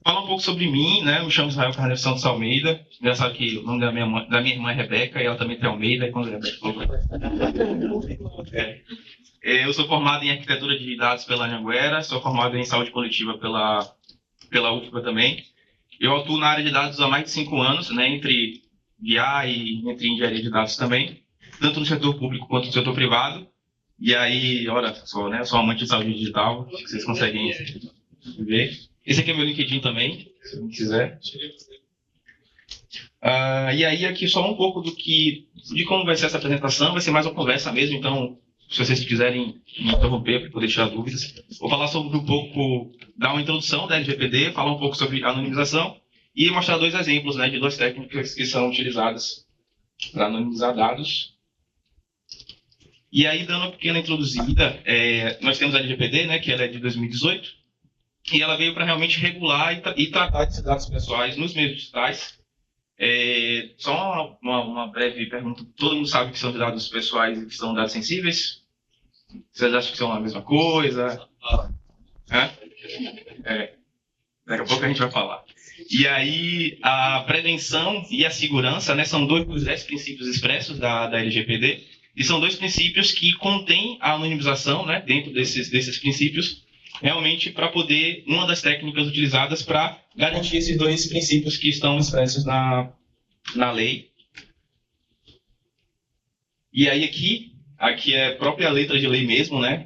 Falar um pouco sobre mim, né? Eu me chamo Israel Carneiro Santos Almeida. Engraçado que o nome da minha irmã é Rebeca e ela também tem Almeida. E quando a Rebeca falou... Eu sou formado em arquitetura de dados pela Anhanguera, sou formado em saúde coletiva pela UFBA também. Eu atuo na área de dados há mais de 5 anos, né? Entre BI e entre engenharia de dados também, tanto no setor público quanto no setor privado. E aí, olha só, né? Eu sou amante de saúde digital, acho que vocês conseguem ver. Esse aqui é meu LinkedIn também, se alguém quiser. E aí, aqui só um pouco de como vai ser essa apresentação. Vai ser mais uma conversa mesmo, então, se vocês quiserem me interromper para poder tirar dúvidas. Vou falar sobre um pouco, dar uma introdução da LGPD, falar um pouco sobre anonimização e mostrar 2 exemplos, né, de 2 técnicas que são utilizadas para anonimizar dados. E aí, dando uma pequena introduzida, nós temos a LGPD, né, que ela é de 2018, e ela veio para realmente regular e tratar desses dados pessoais nos meios digitais. Só uma breve pergunta. Todo mundo sabe que são dados pessoais e que são dados sensíveis? Vocês acham que são a mesma coisa? Daqui a pouco a gente vai falar. E aí, a prevenção e a segurança, né, são 2 dos 10 princípios expressos da LGPD, e são 2 princípios que contêm a anonimização, né, dentro desses princípios, realmente para poder, uma das técnicas utilizadas para garantir esses 2 princípios que estão expressos na lei. E aí aqui é a própria letra de lei mesmo, né?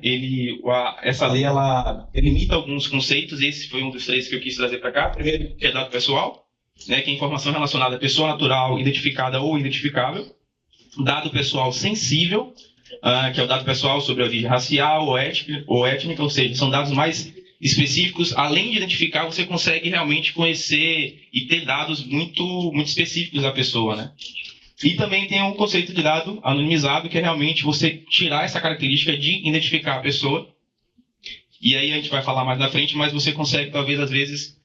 Essa lei, ela delimita alguns conceitos, esse foi um dos 3 que eu quis trazer para cá. Primeiro, que é dado pessoal, né, que é informação relacionada à pessoa natural, identificada ou identificável. Dado pessoal sensível, que é o dado pessoal sobre a origem racial ou étnica, ou seja, são dados mais específicos. Além de identificar, você consegue realmente conhecer e ter dados muito, muito específicos da pessoa, né? E também tem um conceito de dado anonimizado, que é realmente você tirar essa característica de identificar a pessoa. E aí a gente vai falar mais na frente, mas você consegue, talvez, às vezes,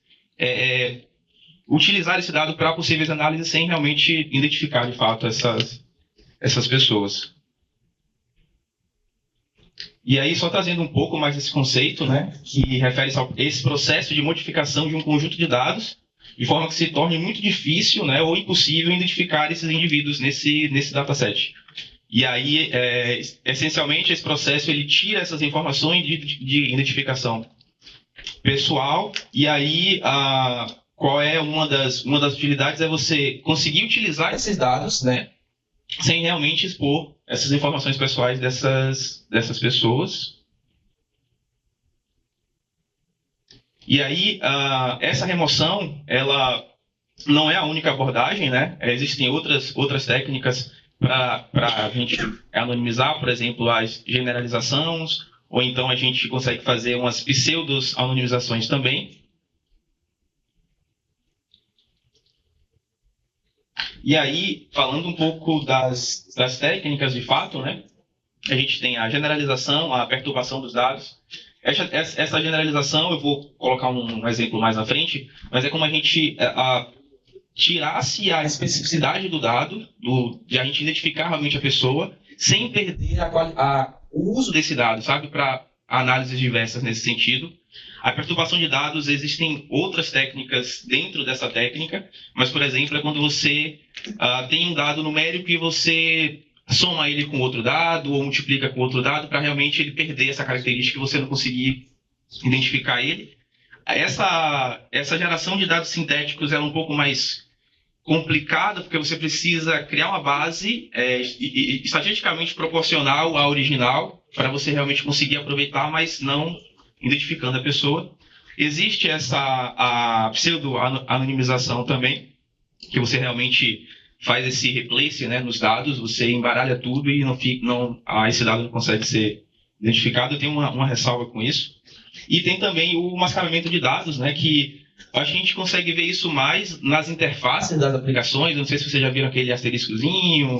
utilizar esse dado para possíveis análises sem realmente identificar, de fato, essas pessoas. E aí, só trazendo um pouco mais esse conceito, né, que refere-se a esse processo de modificação de um conjunto de dados, de forma que se torne muito difícil, né, ou impossível identificar esses indivíduos nesse dataset. E aí, essencialmente, esse processo ele tira essas informações de identificação pessoal, e aí, qual é uma das utilidades é você conseguir utilizar esses dados, né, sem realmente expor essas informações pessoais dessas pessoas. E aí, essa remoção, ela não é a única abordagem, né? Existem outras técnicas para a gente anonimizar, por exemplo, as generalizações, ou então a gente consegue fazer umas pseudo-anonimizações também. E aí, falando um pouco das técnicas de fato, né? A gente tem a generalização, a perturbação dos dados. Essa generalização, eu vou colocar um exemplo mais à frente, mas é como a gente tirasse a especificidade do dado, de a gente identificar realmente a pessoa, sem perder o uso desse dado, sabe? Para análises diversas nesse sentido. A perturbação de dados, existem outras técnicas dentro dessa técnica, mas, por exemplo, é quando você tem um dado numérico e você soma ele com outro dado ou multiplica com outro dado para realmente ele perder essa característica e você não conseguir identificar ele. Essa geração de dados sintéticos é um pouco mais complicada, porque você precisa criar uma base estatisticamente proporcional à original, para você realmente conseguir aproveitar, mas não identificando a pessoa. Existe a pseudo-anonimização também, que você realmente faz esse replace, né, nos dados, você embaralha tudo e esse dado não consegue ser identificado. Eu tenho uma ressalva com isso. E tem também o mascaramento de dados, né, que a gente consegue ver isso mais nas interfaces das aplicações. Não sei se vocês já viram aquele asteriscozinho,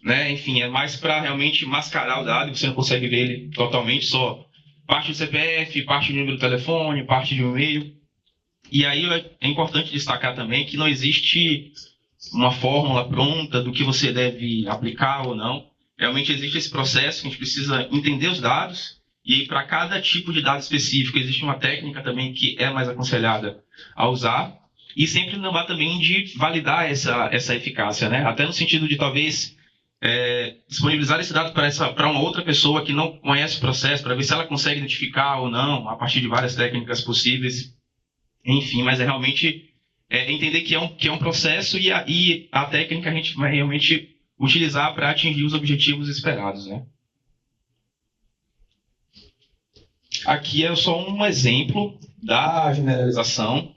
né? Enfim, é mais para realmente mascarar o dado, você não consegue ver ele totalmente, só parte do CPF, parte do número do telefone, parte de um e-mail. E aí é importante destacar também que não existe uma fórmula pronta do que você deve aplicar ou não. Realmente existe esse processo que a gente precisa entender os dados, e para cada tipo de dado específico existe uma técnica também que é mais aconselhada a usar, e sempre lembrar também de validar essa eficácia, né? Até no sentido de talvez disponibilizar esse dado para uma outra pessoa que não conhece o processo, para ver se ela consegue identificar ou não, a partir de várias técnicas possíveis. Enfim, mas é realmente entender que é um processo, e a técnica a gente vai realmente utilizar para atingir os objetivos esperados, né? Aqui é só um exemplo da generalização,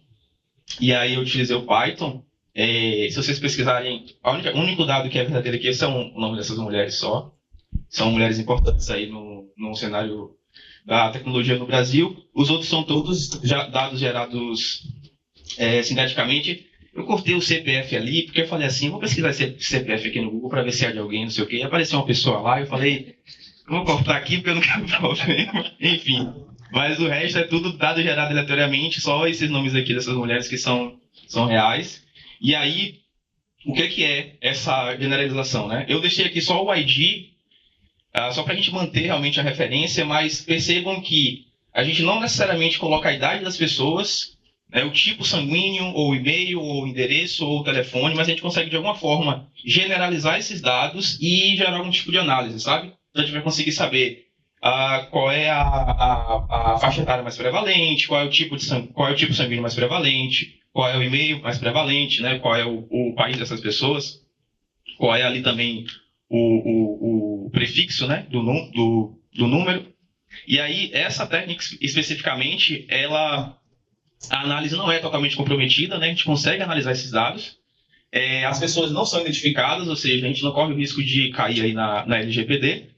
e aí eu utilizei o Python. Se vocês pesquisarem, o único dado que é verdadeiro aqui é o nome dessas mulheres só. São mulheres importantes aí no cenário da tecnologia no Brasil. Os outros são todos dados gerados sinteticamente. Eu cortei o CPF ali, porque eu falei assim, eu vou pesquisar esse CPF aqui no Google para ver se é de alguém, não sei o quê. E apareceu uma pessoa lá, eu falei, eu vou cortar aqui porque eu não quero problema. Enfim, mas o resto é tudo dado gerado aleatoriamente, só esses nomes aqui dessas mulheres que são reais. E aí, o que é essa generalização, né? Eu deixei aqui só o ID, só para a gente manter realmente a referência, mas percebam que a gente não necessariamente coloca a idade das pessoas, né, o tipo sanguíneo, ou e-mail, ou endereço, ou telefone, mas a gente consegue de alguma forma generalizar esses dados e gerar algum tipo de análise, sabe? Então a gente vai conseguir saber qual é a faixa etária mais prevalente, qual é o tipo sanguíneo mais prevalente, qual é o e-mail mais prevalente, né? Qual é o país dessas pessoas, qual é ali também o prefixo, né? do número. E aí, essa técnica especificamente, a análise não é totalmente comprometida, né? A gente consegue analisar esses dados. As pessoas não são identificadas, ou seja, a gente não corre o risco de cair aí na LGPD.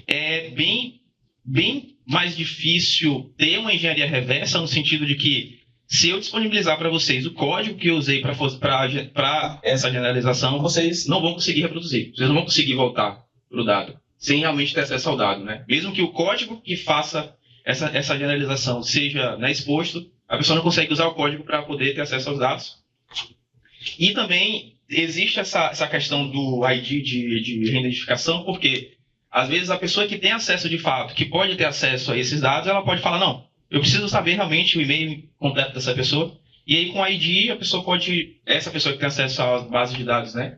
É bem mais difícil ter uma engenharia reversa, no sentido de que, se eu disponibilizar para vocês o código que eu usei para essa generalização, vocês não vão conseguir reproduzir. Vocês não vão conseguir voltar para o dado, sem realmente ter acesso ao dado, né? Mesmo que o código que faça essa generalização seja, né, exposto, a pessoa não consegue usar o código para poder ter acesso aos dados. E também existe essa questão do ID de reidentificação, porque às vezes a pessoa que tem acesso de fato, que pode ter acesso a esses dados, ela pode falar, não, eu preciso saber realmente o e-mail completo dessa pessoa. E aí com o ID, essa pessoa que tem acesso à base de dados, né,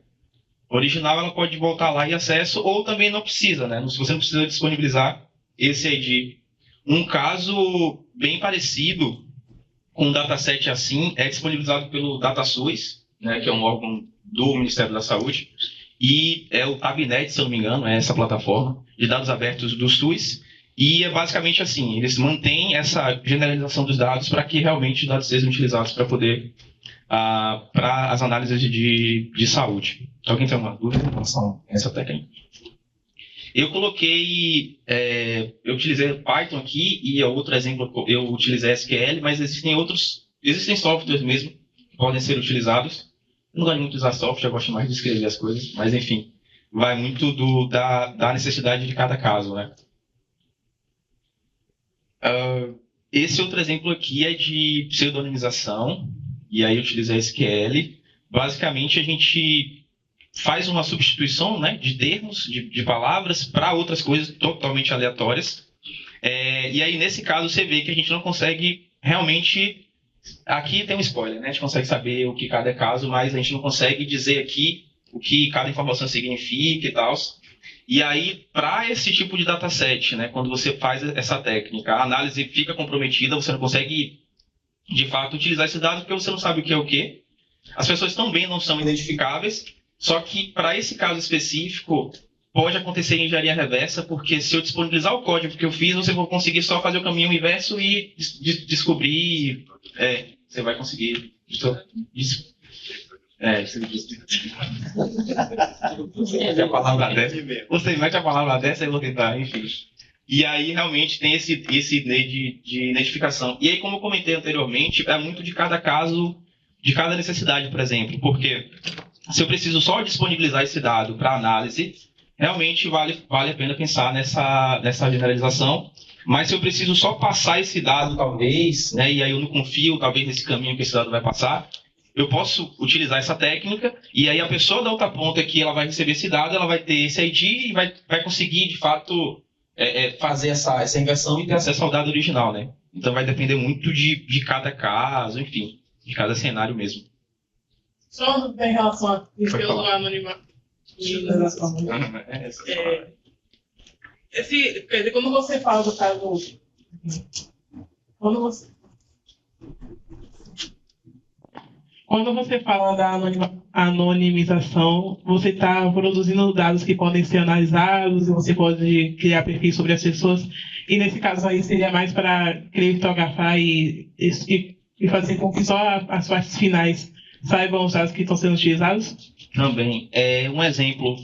original, ela pode voltar lá e acesso, ou também não precisa, né? Você não precisa disponibilizar esse ID. Um caso bem parecido com um dataset assim é disponibilizado pelo DataSUS, né, que é um órgão do Ministério da Saúde, e é o Tabnet, se eu não me engano, é essa plataforma de dados abertos do SUS, e é basicamente assim, eles mantêm essa generalização dos dados para que realmente os dados sejam utilizados para poder, para as análises de saúde. Alguém tem uma dúvida em relação a essa técnica? Eu utilizei Python aqui, e outro exemplo, eu utilizei SQL, mas existem softwares mesmo que podem ser utilizados. Eu não gosto muito de usar software, eu gosto mais de escrever as coisas, mas enfim, vai muito da necessidade de cada caso, né? Esse outro exemplo aqui é de pseudonimização, e aí eu utilizei SQL. Basicamente, a gente faz uma substituição, né, de termos, de palavras, para outras coisas totalmente aleatórias. E aí, nesse caso, você vê que a gente não consegue realmente... Aqui tem um spoiler, né? A gente consegue saber o que cada caso, mas a gente não consegue dizer aqui o que cada informação significa e tal. E aí, para esse tipo de dataset, né, quando você faz essa técnica, a análise fica comprometida, você não consegue, de fato, utilizar esses dados porque você não sabe o que é o quê. As pessoas também não são identificáveis, só que para esse caso específico pode acontecer engenharia reversa, porque se eu disponibilizar o código que eu fiz, você vai conseguir só fazer o caminho inverso e descobrir. Você vai conseguir. Você mete a palavra dessa e eu vou tentar, enfim. E aí realmente tem esse de identificação. E aí, como eu comentei anteriormente, é muito de cada caso, de cada necessidade, por exemplo. Porque se eu preciso só disponibilizar esse dado para análise, realmente vale a pena pensar nessa generalização. Mas se eu preciso só passar esse dado, talvez, né, e aí eu não confio, talvez, nesse caminho que esse dado vai passar, eu posso utilizar essa técnica, e aí a pessoa da outra ponta que ela vai receber esse dado, ela vai ter esse ID e vai conseguir, de fato, fazer essa inversão e ter acesso ao dado original, né? Então vai depender muito de cada caso, enfim, de cada cenário mesmo. Só em relação a pelo anonimato. Quer dizer, quando você fala do caso. Quando você fala da anonimização, você está produzindo dados que podem ser analisados, e você pode criar perfis sobre as pessoas. E nesse caso aí seria mais para criptografar e fazer com que só as partes finais saibam os dados que estão sendo utilizados? Também. Um exemplo.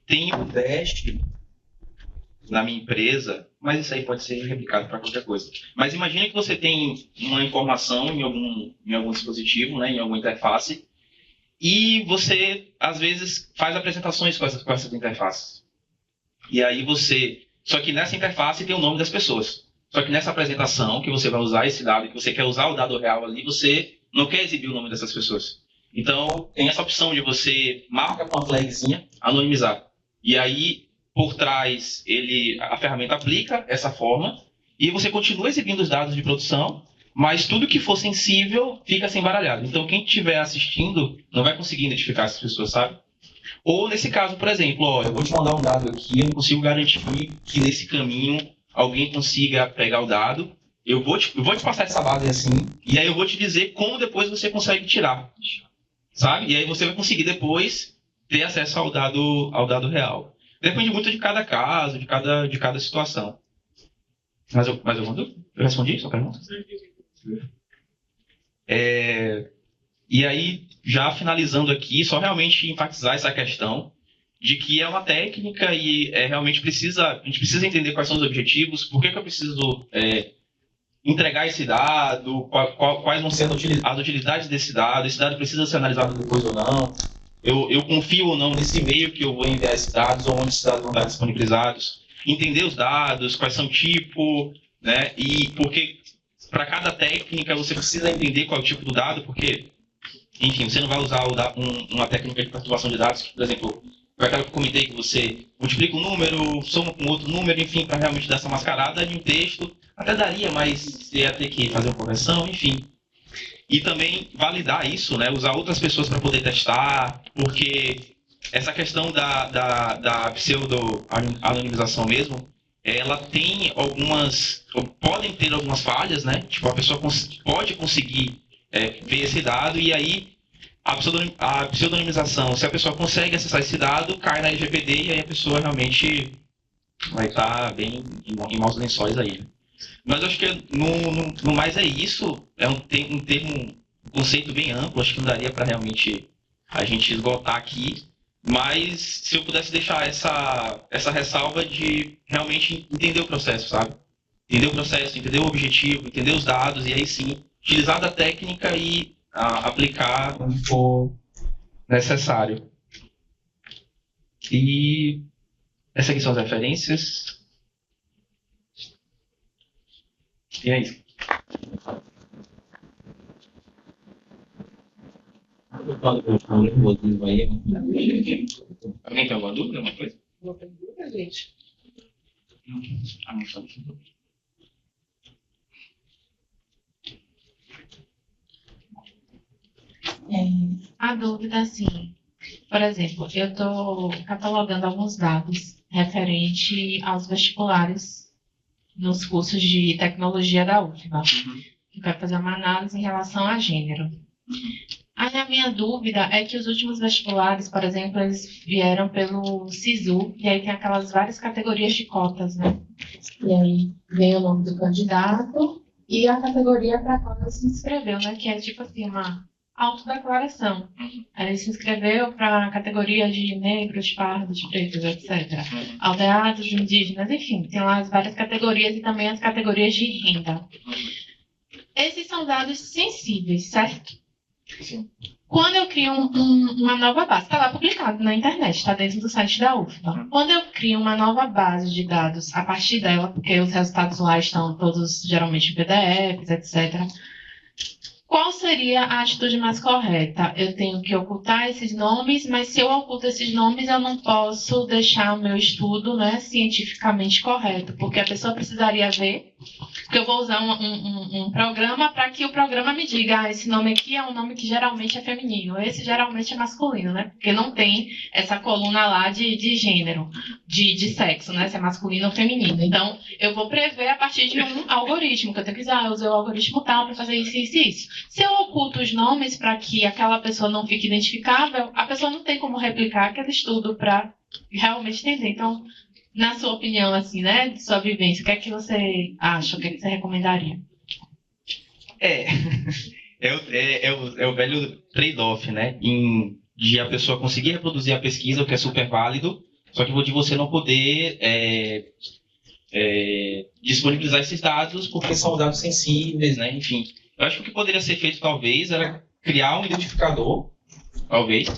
Tem um Dash na minha empresa, mas isso aí pode ser replicado para qualquer coisa. Mas imagine que você tem uma informação em algum dispositivo, né, em alguma interface, e você, às vezes, faz apresentações com essas interfaces. E aí só que nessa interface tem o nome das pessoas. Só que nessa apresentação, que você vai usar esse dado, que você quer usar o dado real ali, você não quer exibir o nome dessas pessoas. Então, tem essa opção de você marca com a flagzinha, anonimizar. E aí, por trás, a ferramenta aplica essa forma e você continua exibindo os dados de produção, mas tudo que for sensível fica sem embaralhado. Então, quem estiver assistindo não vai conseguir identificar essas pessoas, sabe? Ou, nesse caso, por exemplo, eu vou te mandar um dado aqui, eu não consigo garantir que nesse caminho alguém consiga pegar o dado. Eu vou te passar essa base assim, e aí eu vou te dizer como depois você consegue tirar, sabe? E aí você vai conseguir depois ter acesso ao dado real. Depende muito de cada caso, de cada situação. Mas eu respondi sua pergunta? E aí, já finalizando aqui, só realmente enfatizar essa questão de que é uma técnica e realmente a gente precisa entender quais são os objetivos, por que eu preciso entregar esse dado, quais vão ser as utilidades desse dado, esse dado precisa ser analisado depois ou não, eu confio ou não nesse e-mail que eu vou enviar esses dados, ou onde esses dados vão estar disponibilizados, entender os dados, quais são o tipo, né, e porque para cada técnica você precisa entender qual é o tipo do dado, porque, enfim, você não vai usar uma técnica de perturbação de dados, que, por exemplo, foi aquela que eu comentei, que você multiplica um número, soma com outro número, enfim, para realmente dar essa mascarada de um texto. Até daria, mas você ia ter que fazer uma correção, enfim. E também validar isso, né? Usar outras pessoas para poder testar, porque essa questão da pseudo-anonimização mesmo, ela tem podem ter algumas falhas, né? Tipo, a pessoa pode conseguir ver esse dado e aí a pseudonimização, se a pessoa consegue acessar esse dado, cai na LGPD e aí a pessoa realmente vai estar bem em maus lençóis aí. Mas eu acho que no mais é isso, é um conceito bem amplo, acho que não daria para realmente a gente esgotar aqui, mas se eu pudesse deixar essa ressalva de realmente entender o processo, sabe? Entender o processo, entender o objetivo, entender os dados e aí sim, utilizar da técnica e aplicar onde for necessário. E essas aqui são as referências. E é isso. Alguém tem alguma dúvida? Alguma coisa? Não tem dúvida, gente. A dúvida, assim, por exemplo, eu estou catalogando alguns dados referente aos vestibulares nos cursos de tecnologia da UFBA. Eu quero fazer uma análise em relação a gênero. Aí a minha dúvida é que os últimos vestibulares, por exemplo, eles vieram pelo SISU, e aí tem aquelas várias categorias de cotas, né? E aí vem o nome do candidato e a categoria para a qual ele se inscreveu, né? Que é tipo assim, uma autodeclaração. Aí ele se inscreveu para a categoria de negros, pardos, pretos, etc. Aldeados, indígenas, enfim, tem lá as várias categorias e também as categorias de renda. Esses são dados sensíveis, certo? Sim. Quando eu crio uma nova base, está lá publicado na internet, está dentro do site da UFBA. Quando eu crio uma nova base de dados a partir dela, porque os resultados lá estão todos geralmente em PDFs, etc., qual seria a atitude mais correta? Eu tenho que ocultar esses nomes, mas se eu oculto esses nomes, eu não posso deixar o meu estudo, né, cientificamente correto, porque a pessoa precisaria ver, porque eu vou usar um programa para que o programa me diga, esse nome aqui é um nome que geralmente é feminino, esse geralmente é masculino, né? Porque não tem essa coluna lá de gênero, de sexo, né? Se é masculino ou feminino. Então, eu vou prever a partir de um algoritmo, que eu tenho que dizer, eu usei o algoritmo tal para fazer isso, isso e isso. Se eu oculto os nomes para que aquela pessoa não fique identificável, a pessoa não tem como replicar aquele estudo para realmente entender. Então, na sua opinião, assim, né, de sua vivência, o que é que você acha, o que é que você recomendaria? É o velho trade-off, né? De a pessoa conseguir reproduzir a pesquisa, o que é super válido, só que de você não poder disponibilizar esses dados porque são dados sensíveis, né? Enfim, eu acho que o que poderia ser feito, talvez, era criar um identificador, talvez.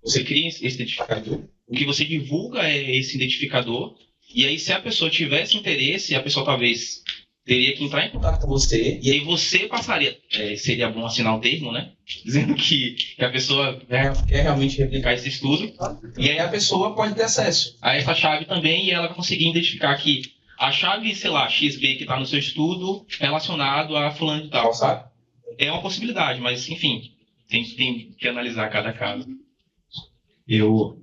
Você cria esse identificador, o que você divulga é esse identificador, e aí se a pessoa tivesse interesse, a pessoa talvez teria que entrar em contato com você, e aí você passaria, seria bom assinar um termo, né? Dizendo que a pessoa quer realmente replicar esse estudo, e aí a pessoa pode ter acesso a essa chave também, e ela vai conseguir identificar que a chave, sei lá, XB que está no seu estudo relacionado a fulano de tal, sabe? É uma possibilidade, mas, enfim, tem que analisar cada caso. Eu,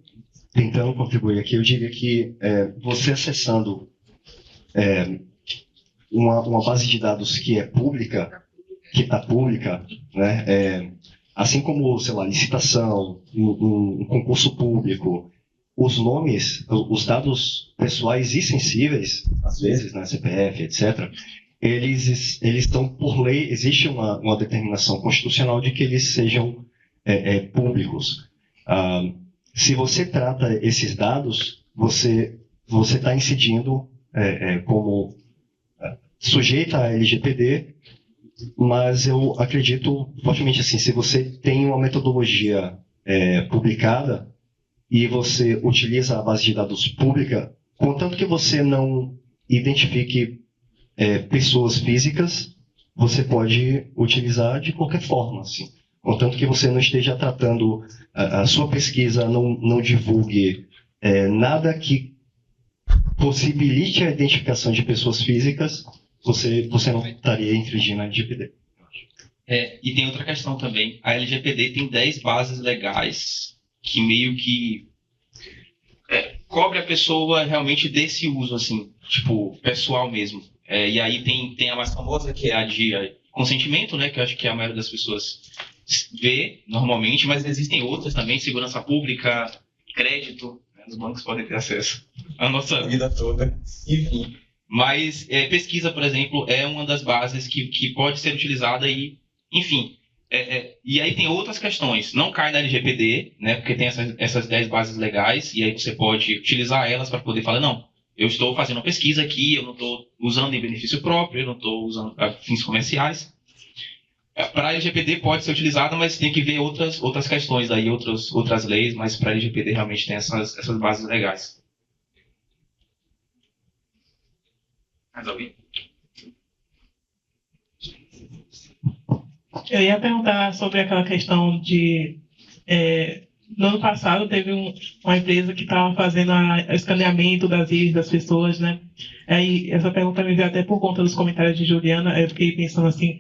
tentando contribuir aqui, eu diria que você acessando uma base de dados que é pública, que está pública, né, assim como, sei lá, licitação, um concurso público, os nomes, os dados pessoais e sensíveis, às vezes, né, CPF, etc., eles estão por lei, existe uma determinação constitucional de que eles sejam públicos. Se você trata esses dados, você está incidindo como sujeita à LGPD, mas eu acredito fortemente assim, se você tem uma metodologia publicada e você utiliza a base de dados pública, contanto que você não identifique pessoas físicas, você pode utilizar de qualquer forma, assim. Contanto que você não esteja tratando a sua pesquisa, não divulgue nada que possibilite a identificação de pessoas físicas, você não estaria infringindo a LGPD. E tem outra questão também. A LGPD tem 10 bases legais que meio que cobre a pessoa realmente desse uso, assim, tipo, pessoal mesmo. E aí tem a mais famosa, que é a de consentimento, né, que eu acho que a maioria das pessoas vê normalmente, mas existem outras também, segurança pública, crédito, né, os bancos podem ter acesso à nossa vida toda, enfim. Mas pesquisa, por exemplo, é uma das bases que pode ser utilizada e, enfim, e aí tem outras questões, não cai na LGPD, né, porque tem essas 10 bases legais, e aí você pode utilizar elas para poder falar, não, eu estou fazendo uma pesquisa aqui, eu não estou usando em benefício próprio, eu não estou usando para fins comerciais. Para a LGPD pode ser utilizada, mas tem que ver outras questões, daí, outras leis, mas para a LGPD realmente tem essas bases legais. Mais alguém? Eu ia perguntar sobre aquela questão de... no ano passado teve uma empresa que estava fazendo o escaneamento das IRs das pessoas, né? Aí essa pergunta me veio até por conta dos comentários de Juliana. Eu fiquei pensando assim,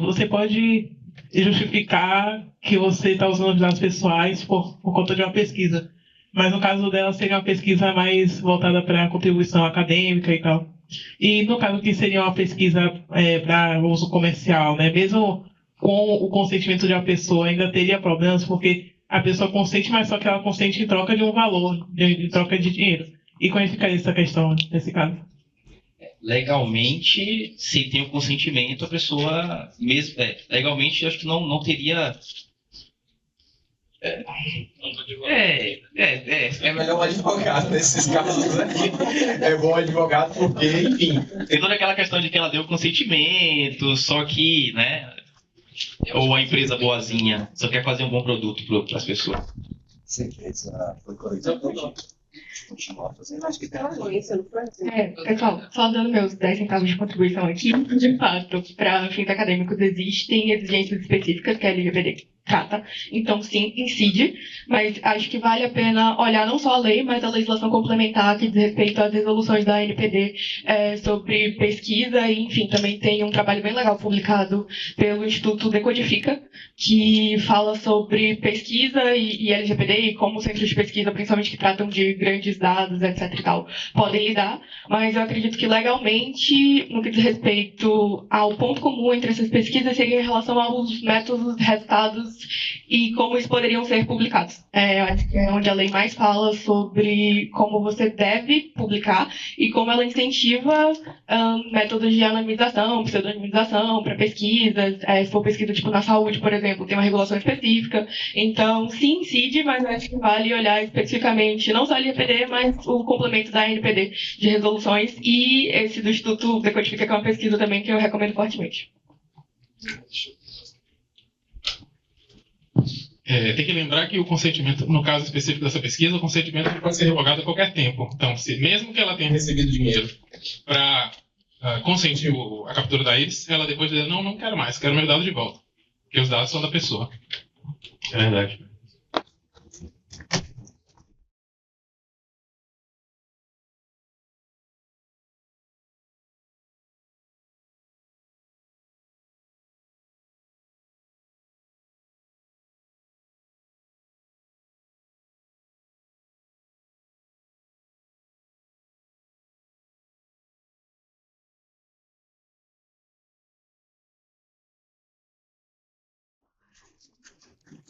você pode justificar que você está usando os dados pessoais por conta de uma pesquisa, mas no caso dela seria uma pesquisa mais voltada para a contribuição acadêmica e tal. E no caso que seria uma pesquisa para uso comercial, né? Mesmo com o consentimento de uma pessoa, ainda teria problemas, porque a pessoa consente, mas só que ela consente em troca de um valor, de troca de dinheiro. E como é que ficaria essa questão nesse caso? Legalmente, se tem o consentimento, a pessoa mesmo. Legalmente, eu acho que não teria. É melhor um advogado nesses casos, né? É bom advogado porque, enfim. Tem toda aquela questão de que ela deu consentimento, só que, né? Ou a empresa boazinha só quer fazer um bom produto para as pessoas. Certeza, foi corretamente. Continuar fazendo. Acho que tem uma agência, não foi? Pessoal, só dando meus 10 centavos de contribuição aqui, de fato, para fins acadêmicos existem exigências específicas que a LGPD trata, então sim, incide, mas acho que vale a pena olhar não só a lei, mas a legislação complementar que diz respeito às resoluções da ANPD sobre pesquisa, e enfim, também tem um trabalho bem legal publicado pelo Instituto Decodifica, que fala sobre pesquisa e LGPD e como os centros de pesquisa, principalmente que tratam de grandes dados, etc e tal, podem lidar, mas eu acredito que legalmente, no que diz respeito ao ponto comum entre essas pesquisas, seria em relação aos métodos, resultados e como eles poderiam ser publicados. Eu acho que é onde a lei mais fala sobre como você deve publicar e como ela incentiva métodos de anonimização, pseudonimização para pesquisas. Se for pesquisa tipo na saúde, por exemplo, tem uma regulação específica. Então, sim, incide, mas eu acho que vale olhar especificamente não só a LGPD, mas o complemento da ANPD de resoluções e esse do Instituto Decodifica, que é uma pesquisa também que eu recomendo fortemente. Tem que lembrar que o consentimento, no caso específico dessa pesquisa, o consentimento pode ser revogado a qualquer tempo. Então, mesmo que ela tenha recebido dinheiro para consentir a captura da íris, ela depois diz, não quero mais, quero meu dado de volta. Porque os dados são da pessoa. É verdade.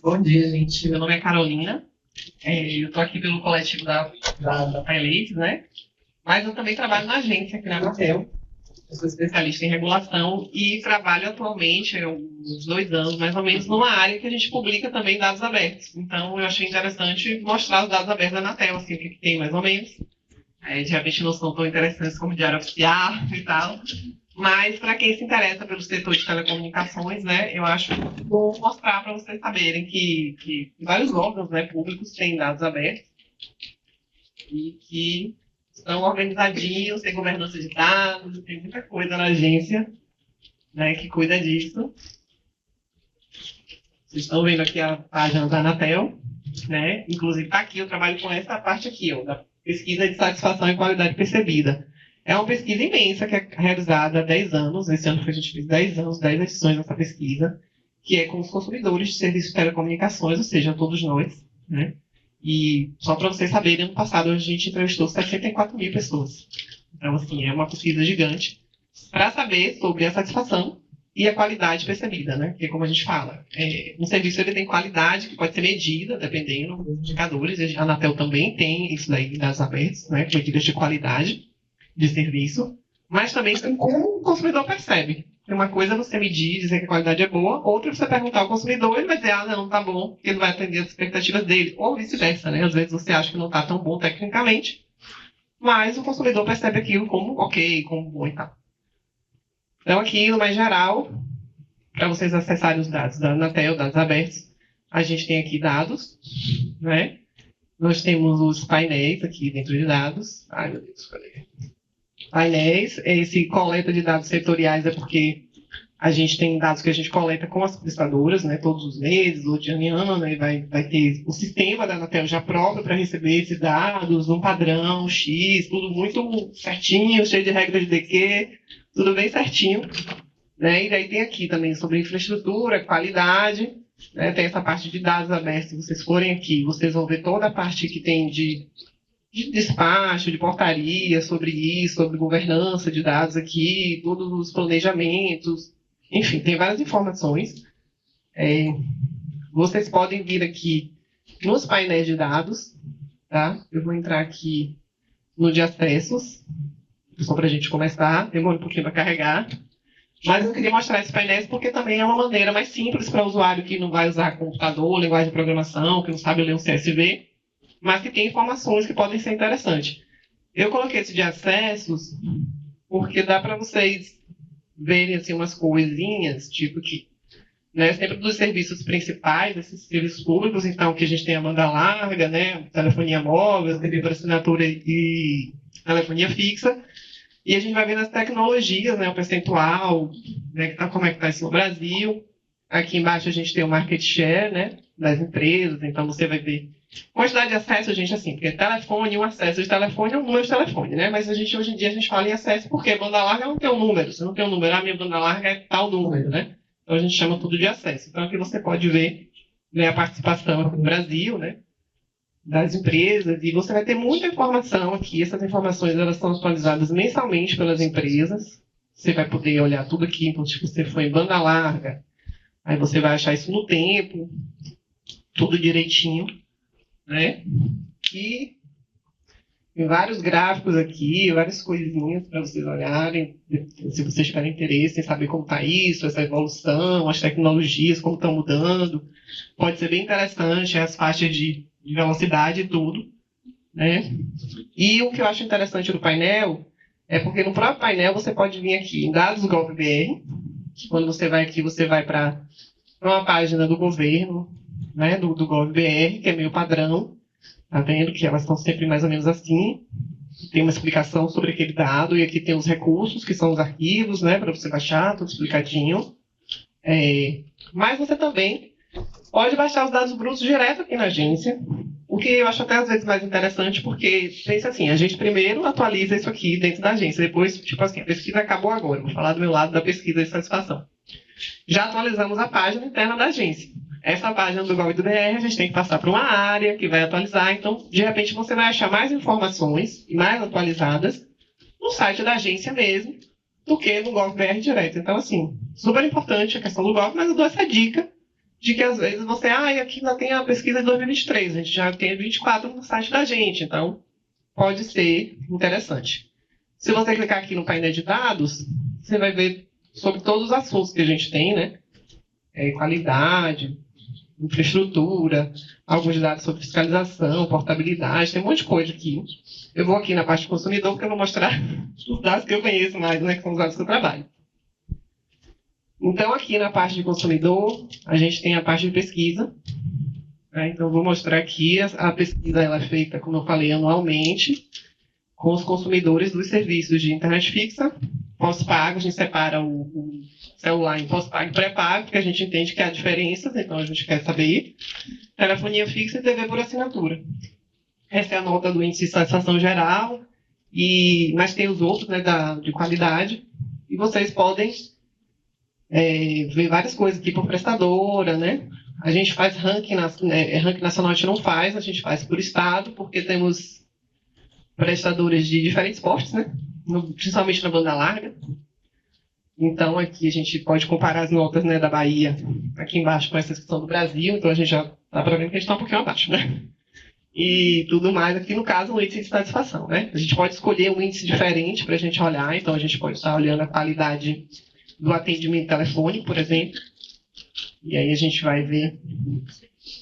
Bom dia, gente. Meu nome é Carolina. Eu estou aqui pelo coletivo da Paileite, né? Mas eu também trabalho na agência aqui na Anatel. Eu sou especialista em regulação e trabalho atualmente, há uns 2 anos mais ou menos, numa área que a gente publica também dados abertos. Então, eu achei interessante mostrar os dados abertos da Anatel, assim, o que tem mais ou menos. De repente não são tão interessantes como Diário Oficial e tal. Mas, para quem se interessa pelo setor de telecomunicações, né, eu acho bom mostrar para vocês saberem que vários órgãos, né, públicos têm dados abertos e que estão organizadinhos, tem governança de dados, tem muita coisa na agência, né, que cuida disso. Vocês estão vendo aqui a página da Anatel, né? Inclusive está aqui, eu trabalho com essa parte aqui, ó, da pesquisa de satisfação e qualidade percebida. É uma pesquisa imensa que é realizada há 10 anos. Esse ano a gente fez 10 anos, 10 edições dessa pesquisa, que é com os consumidores de serviços de telecomunicações, ou seja, todos nós, né? E só para vocês saberem, ano passado a gente entrevistou 64 mil pessoas. Então, assim, é uma pesquisa gigante para saber sobre a satisfação e a qualidade percebida, né? Porque, como a gente fala, um serviço ele tem qualidade que pode ser medida, dependendo dos indicadores. A Anatel também tem isso daí, dados abertos, né? Medidas de qualidade de serviço, mas também tem como o consumidor percebe. Uma coisa é você medir, dizer que a qualidade é boa, outra é você perguntar ao consumidor, ele vai dizer, não tá bom, porque ele vai atender as expectativas dele, ou vice-versa, né? Às vezes você acha que não tá tão bom tecnicamente, mas o consumidor percebe aquilo como ok, como bom e tal. Então aqui, no mais geral, para vocês acessarem os dados da Anatel, dados abertos, a gente tem aqui dados, né? Nós temos os painéis aqui dentro de dados. Ai, meu Deus, cadê? Painéis, esse coleta de dados setoriais é porque a gente tem dados que a gente coleta com as prestadoras, né, todos os meses, ou de ano em ano, né, vai ter o sistema da Anatel já próprio para receber esses dados, um padrão X, tudo muito certinho, cheio de regra de DQ, tudo bem certinho, né, e daí tem aqui também sobre infraestrutura, qualidade, né, tem essa parte de dados abertos. Se vocês forem aqui, vocês vão ver toda a parte que tem de de despacho, de portaria sobre isso, sobre governança de dados aqui, todos os planejamentos, enfim, tem várias informações. Vocês podem vir aqui nos painéis de dados, tá? Eu vou entrar aqui no de acessos, só para a gente começar, demora um pouquinho para carregar. Mas eu queria mostrar esses painéis porque também é uma maneira mais simples para o usuário que não vai usar computador, linguagem de programação, que não sabe ler um CSV, mas que tem informações que podem ser interessantes. Eu coloquei esse de acessos porque dá para vocês verem assim, umas coisinhas, tipo que, né, sempre dos serviços principais, esses serviços públicos, então que a gente tem a banda larga, né, telefonia móvel, TV por assinatura e telefonia fixa, e a gente vai vendo as tecnologias, né, o percentual, né, como é que está isso no Brasil. Aqui embaixo a gente tem o market share, né, das empresas, então você vai ver quantidade de acesso, gente, assim, porque telefone, um acesso de telefone é um número de telefone, né, mas hoje em dia a gente fala em acesso porque banda larga não tem um número, você não tem um número, a minha banda larga é tal número, né, então a gente chama tudo de acesso. Então aqui você pode ver, né, a participação aqui no Brasil, né, das empresas, e você vai ter muita informação aqui. Essas informações elas são atualizadas mensalmente pelas empresas. Você vai poder olhar tudo aqui, então, se você for em banda larga, aí você vai achar isso no tempo, tudo direitinho, né? E tem vários gráficos aqui, várias coisinhas para vocês olharem, se vocês tiverem interesse em saber como está isso, essa evolução, as tecnologias, como estão mudando. Pode ser bem interessante, as faixas de velocidade e tudo, né? E o que eu acho interessante do painel é porque no próprio painel você pode vir aqui em dados gov.br. Quando você vai aqui, você vai para uma página do governo, né, do gov.br, que é meio padrão, tá vendo que elas estão sempre mais ou menos assim. Tem uma explicação sobre aquele dado, e aqui tem os recursos, que são os arquivos, né, para você baixar, tudo explicadinho. Mas você também pode baixar os dados brutos direto aqui na agência, o que eu acho até às vezes mais interessante, porque pensa assim, a gente primeiro atualiza isso aqui dentro da agência, depois, tipo assim, a pesquisa acabou agora, vou falar do meu lado da pesquisa de satisfação. Já atualizamos a página interna da agência. Essa página do Gov.br a gente tem que passar para uma área que vai atualizar, então, de repente, você vai achar mais informações, mais atualizadas, no site da agência mesmo, do que no Gov.br direto. Então, assim, super importante a questão do Gov, mas eu dou essa dica, de que às vezes você, aqui já tem a pesquisa de 2023, a gente já tem 24 no site da gente, então pode ser interessante. Se você clicar aqui no painel de dados, você vai ver sobre todos os assuntos que a gente tem, né? Qualidade, infraestrutura, alguns dados sobre fiscalização, portabilidade, tem um monte de coisa aqui. Eu vou aqui na parte de consumidor, porque eu vou mostrar os dados que eu conheço mais, né? Que são os dados que eu trabalho. Então, aqui na parte de consumidor, a gente tem a parte de pesquisa. Então, eu vou mostrar aqui, a pesquisa ela é feita, como eu falei, anualmente, com os consumidores dos serviços de internet fixa, pós-pago. A gente separa o celular em pós-pago e pré-pago, porque a gente entende que há diferenças, então a gente quer saber. Telefonia fixa e TV por assinatura. Essa é a nota do índice de satisfação geral, mas tem os outros, né, de qualidade, e vocês podem ver várias coisas aqui por prestadora, né? A gente faz ranking nacional, a gente não faz, a gente faz por estado, porque temos prestadores de diferentes portes, né? Principalmente na banda larga. Então, aqui a gente pode comparar as notas, né, da Bahia aqui embaixo com essas que são do Brasil, então a gente já dá para ver que a gente está um pouquinho abaixo, né? E tudo mais, aqui no caso, o índice de satisfação, né? A gente pode escolher um índice diferente para a gente olhar, então a gente pode estar olhando a qualidade do atendimento telefônico, por exemplo. E aí a gente vai ver.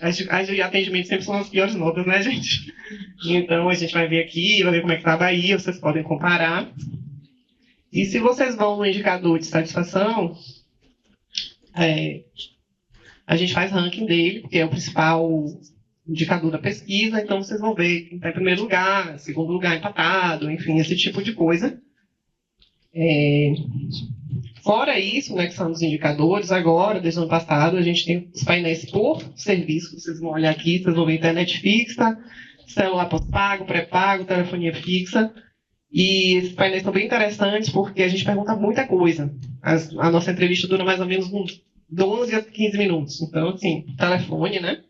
As de atendimento sempre são as piores notas, né, gente? Então a gente vai ver aqui, vai ver como é que está a Bahia, vocês podem comparar. E se vocês vão no indicador de satisfação, a gente faz ranking dele, porque é o principal indicador da pesquisa, então vocês vão ver quem está em primeiro lugar, segundo lugar empatado, enfim, esse tipo de coisa. Fora isso, né, que são os indicadores, agora, desde o ano passado, a gente tem os painéis por serviço. Vocês vão olhar aqui, vocês vão ver internet fixa, celular pós-pago, pré-pago, telefonia fixa. E esses painéis são bem interessantes porque a gente pergunta muita coisa. A nossa entrevista dura mais ou menos uns 12 a 15 minutos. Então, assim, telefone, né?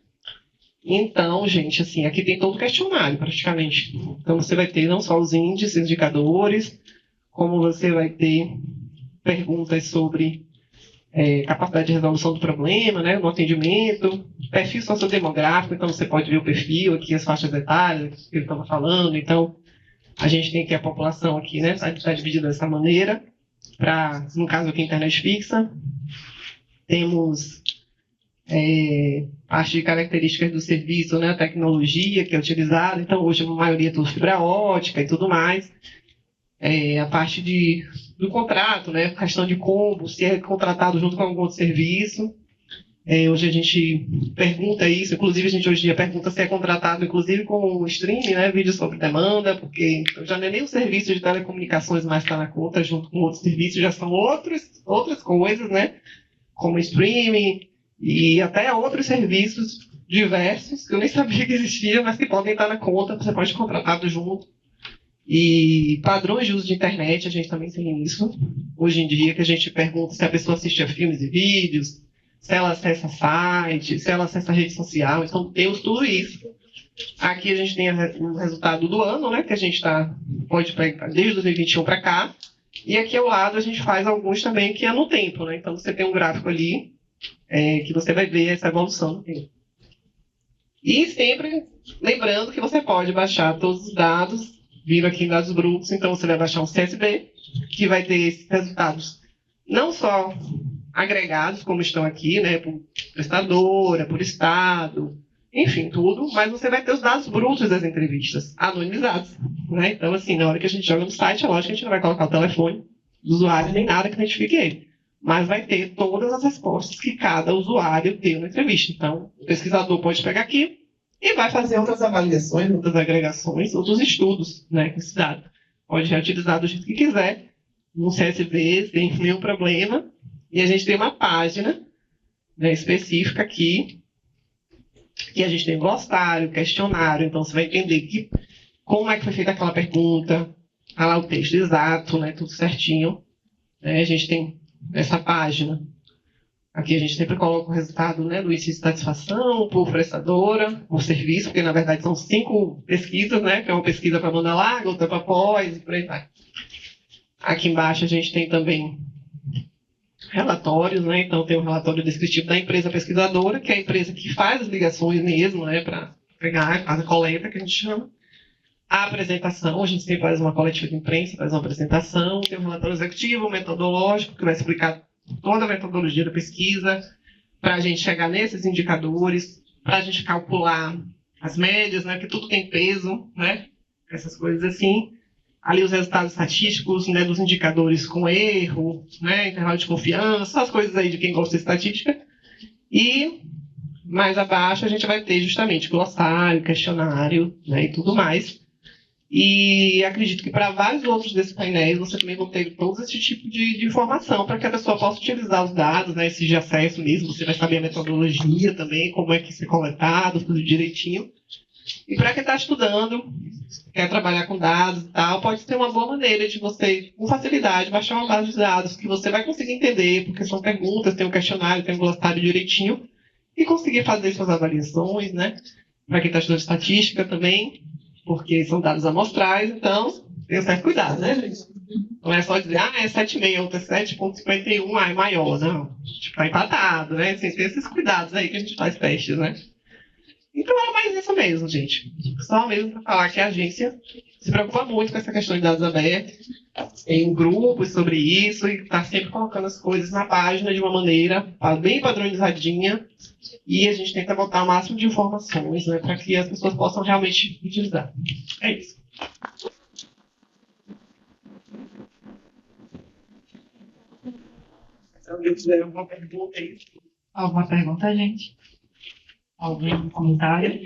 Então, gente, assim, aqui tem todo o questionário, praticamente. Então, você vai ter não só os índices, indicadores, como você vai ter perguntas sobre capacidade de resolução do problema, né, no atendimento, perfil sociodemográfico, então você pode ver o perfil aqui, as faixas etárias que ele estava falando. Então, a gente tem aqui a população aqui, né, está dividida dessa maneira, no caso aqui, internet fixa. Temos parte de características do serviço, né, a tecnologia que é utilizada. Então, hoje a maioria é tudo fibra ótica e tudo mais. A parte do contrato, né, questão de combo, se é contratado junto com algum outro serviço. Hoje a gente pergunta isso, inclusive a gente hoje em dia pergunta se é contratado, inclusive com o streaming, né, vídeo sobre demanda, porque já não é nem o serviço de telecomunicações mais está na conta, junto com outros serviços, já são outras coisas, né, como streaming e até outros serviços diversos, que eu nem sabia que existiam, mas que podem estar na conta, você pode contratar junto. E padrões de uso de internet, a gente também tem isso, hoje em dia, que a gente pergunta se a pessoa assiste a filmes e vídeos, se ela acessa site, se ela acessa rede social. Então, temos tudo isso. Aqui a gente tem o resultado do ano, né, que a gente pode pegar desde 2021 para cá. E aqui ao lado a gente faz alguns também que é no tempo, né? Então, você tem um gráfico ali que você vai ver essa evolução no tempo. E sempre lembrando que você pode baixar todos os dados, vindo aqui em dados brutos. Então, você vai baixar um CSV, que vai ter esses resultados não só agregados, como estão aqui, né, por prestadora, por estado, enfim, tudo, mas você vai ter os dados brutos das entrevistas, anonimizados, né? Então, assim, na hora que a gente joga no site, é lógico que a gente não vai colocar o telefone do usuário, nem nada que identifique ele, mas vai ter todas as respostas que cada usuário deu na entrevista. Então, o pesquisador pode pegar aqui e vai fazer outras avaliações, outras agregações, outros estudos, né, com esse dado. Pode reutilizar do jeito que quiser, no CSV, sem nenhum problema. E a gente tem uma página, né, específica aqui, que a gente tem glossário, questionário. Então, você vai entender como é que foi feita aquela pergunta, tá lá o texto exato, né, tudo certinho. A gente tem essa página. Aqui a gente sempre coloca o resultado, né, do índice de satisfação por prestadora, por serviço, porque na verdade são 5 pesquisas, né, que é uma pesquisa para banda larga, outra para pós e por aí vai. Aqui embaixo a gente tem também relatórios, né, então tem um relatório descritivo da empresa pesquisadora, que é a empresa que faz as ligações mesmo, né, para pegar, faz a coleta, que a gente chama. A apresentação, a gente sempre faz uma coletiva de imprensa, faz uma apresentação, tem um relatório executivo, metodológico, que vai explicar toda a metodologia da pesquisa, para a gente chegar nesses indicadores, para a gente calcular as médias, né, porque tudo tem peso, né, essas coisas assim. Ali os resultados estatísticos, né, dos indicadores com erro, né, intervalo de confiança, as coisas aí de quem gosta de estatística. E mais abaixo a gente vai ter justamente glossário, questionário, né, e tudo mais. E acredito que para vários outros desses painéis você também vai ter todo esse tipo de informação para que a pessoa possa utilizar os dados, né, esse de acesso mesmo. Você vai saber a metodologia também, como é que isso é coletado, tudo direitinho. E para quem está estudando, quer trabalhar com dados e tal, pode ser uma boa maneira de você, com facilidade, baixar uma base de dados que você vai conseguir entender, porque são perguntas, tem um questionário, tem um glossário direitinho, e conseguir fazer suas avaliações, né? Para quem está estudando estatística também, porque são dados amostrais, então tem um certo cuidado, né, gente? Não é só dizer, é 7,6, outra é 7,51, é maior, não. Está empatado, né? Assim, tem esses cuidados aí que a gente faz testes, né? Então é mais isso mesmo, gente. Só mesmo para falar que a agência se preocupa muito com essa questão de dados abertos, em grupos sobre isso, e está sempre colocando as coisas na página de uma maneira bem padronizadinha, e a gente tenta botar o máximo de informações, né, para que as pessoas possam realmente utilizar. É isso. Se alguém tiver alguma pergunta aí. Alguma pergunta, gente? Algum comentário?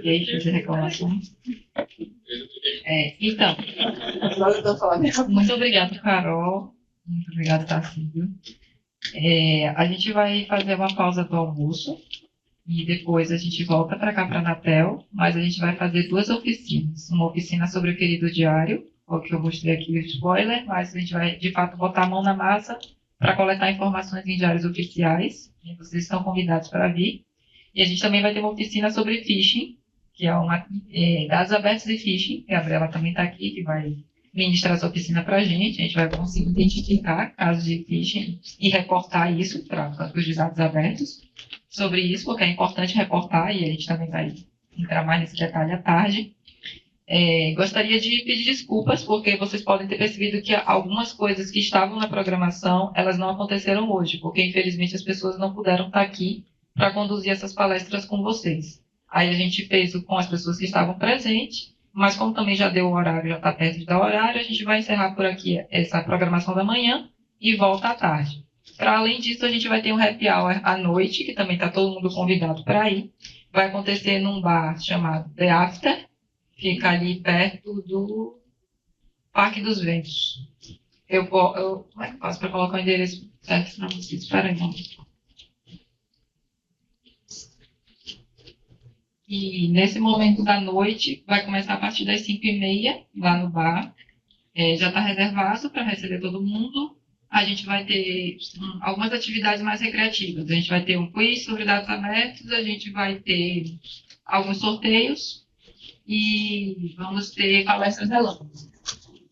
Queixas e reclamações? Então, muito obrigada, Carol. Muito obrigada, Tarcísio. A gente vai fazer uma pausa do almoço e depois a gente volta para cá, para a Anatel, mas a gente vai fazer 2 oficinas. Uma oficina sobre o querido diário, o que eu mostrei aqui o spoiler, mas a gente vai, de fato, botar a mão na massa para coletar informações em diários oficiais. E vocês estão convidados para vir. E a gente também vai ter uma oficina sobre phishing, que é dados abertos e phishing. A Gabriela também está aqui, que vai ministrar essa oficina para a gente vai conseguir identificar casos de phishing e reportar isso para os dados abertos sobre isso, porque é importante reportar, e a gente também vai entrar mais nesse detalhe à tarde. Gostaria de pedir desculpas, porque vocês podem ter percebido que algumas coisas que estavam na programação, elas não aconteceram hoje, porque infelizmente as pessoas não puderam estar aqui para conduzir essas palestras com vocês. Aí a gente fez com as pessoas que estavam presentes, mas como também já deu o horário, já está perto de dar o horário, a gente vai encerrar por aqui essa programação da manhã e volta à tarde. Para além disso, a gente vai ter um happy hour à noite, que também está todo mundo convidado para ir. Vai acontecer num bar chamado The After, fica ali perto do Parque dos Ventos. Como é que eu faço para colocar o endereço certo para vocês? Espera aí, vamos. E nesse momento da noite, vai começar a partir das 5h30, lá no bar. Já está reservado para receber todo mundo. A gente vai ter algumas atividades mais recreativas. A gente vai ter um quiz sobre dados abertos, a gente vai ter alguns sorteios e vamos ter palestras relâmpagos.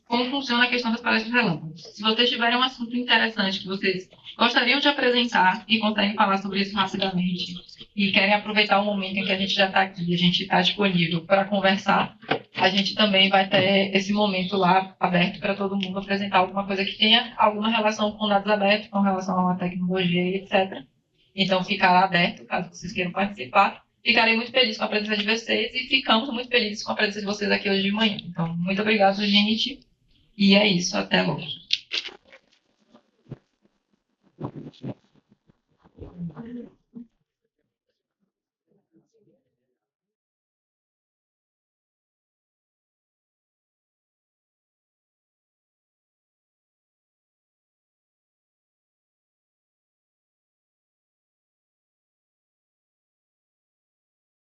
Como funciona a questão das palestras relâmpagos? Se vocês tiverem um assunto interessante que vocês gostariam de apresentar e conseguem falar sobre isso rapidamente e querem aproveitar o momento em que a gente já está aqui, a gente está disponível para conversar, a gente também vai ter esse momento lá aberto para todo mundo apresentar alguma coisa que tenha alguma relação com dados abertos, com relação a uma tecnologia, etc. Então, ficará aberto, caso vocês queiram participar. Ficarei muito feliz com a presença de vocês e ficamos muito felizes com a presença de vocês aqui hoje de manhã. Então, muito obrigado, gente. E é isso, até logo.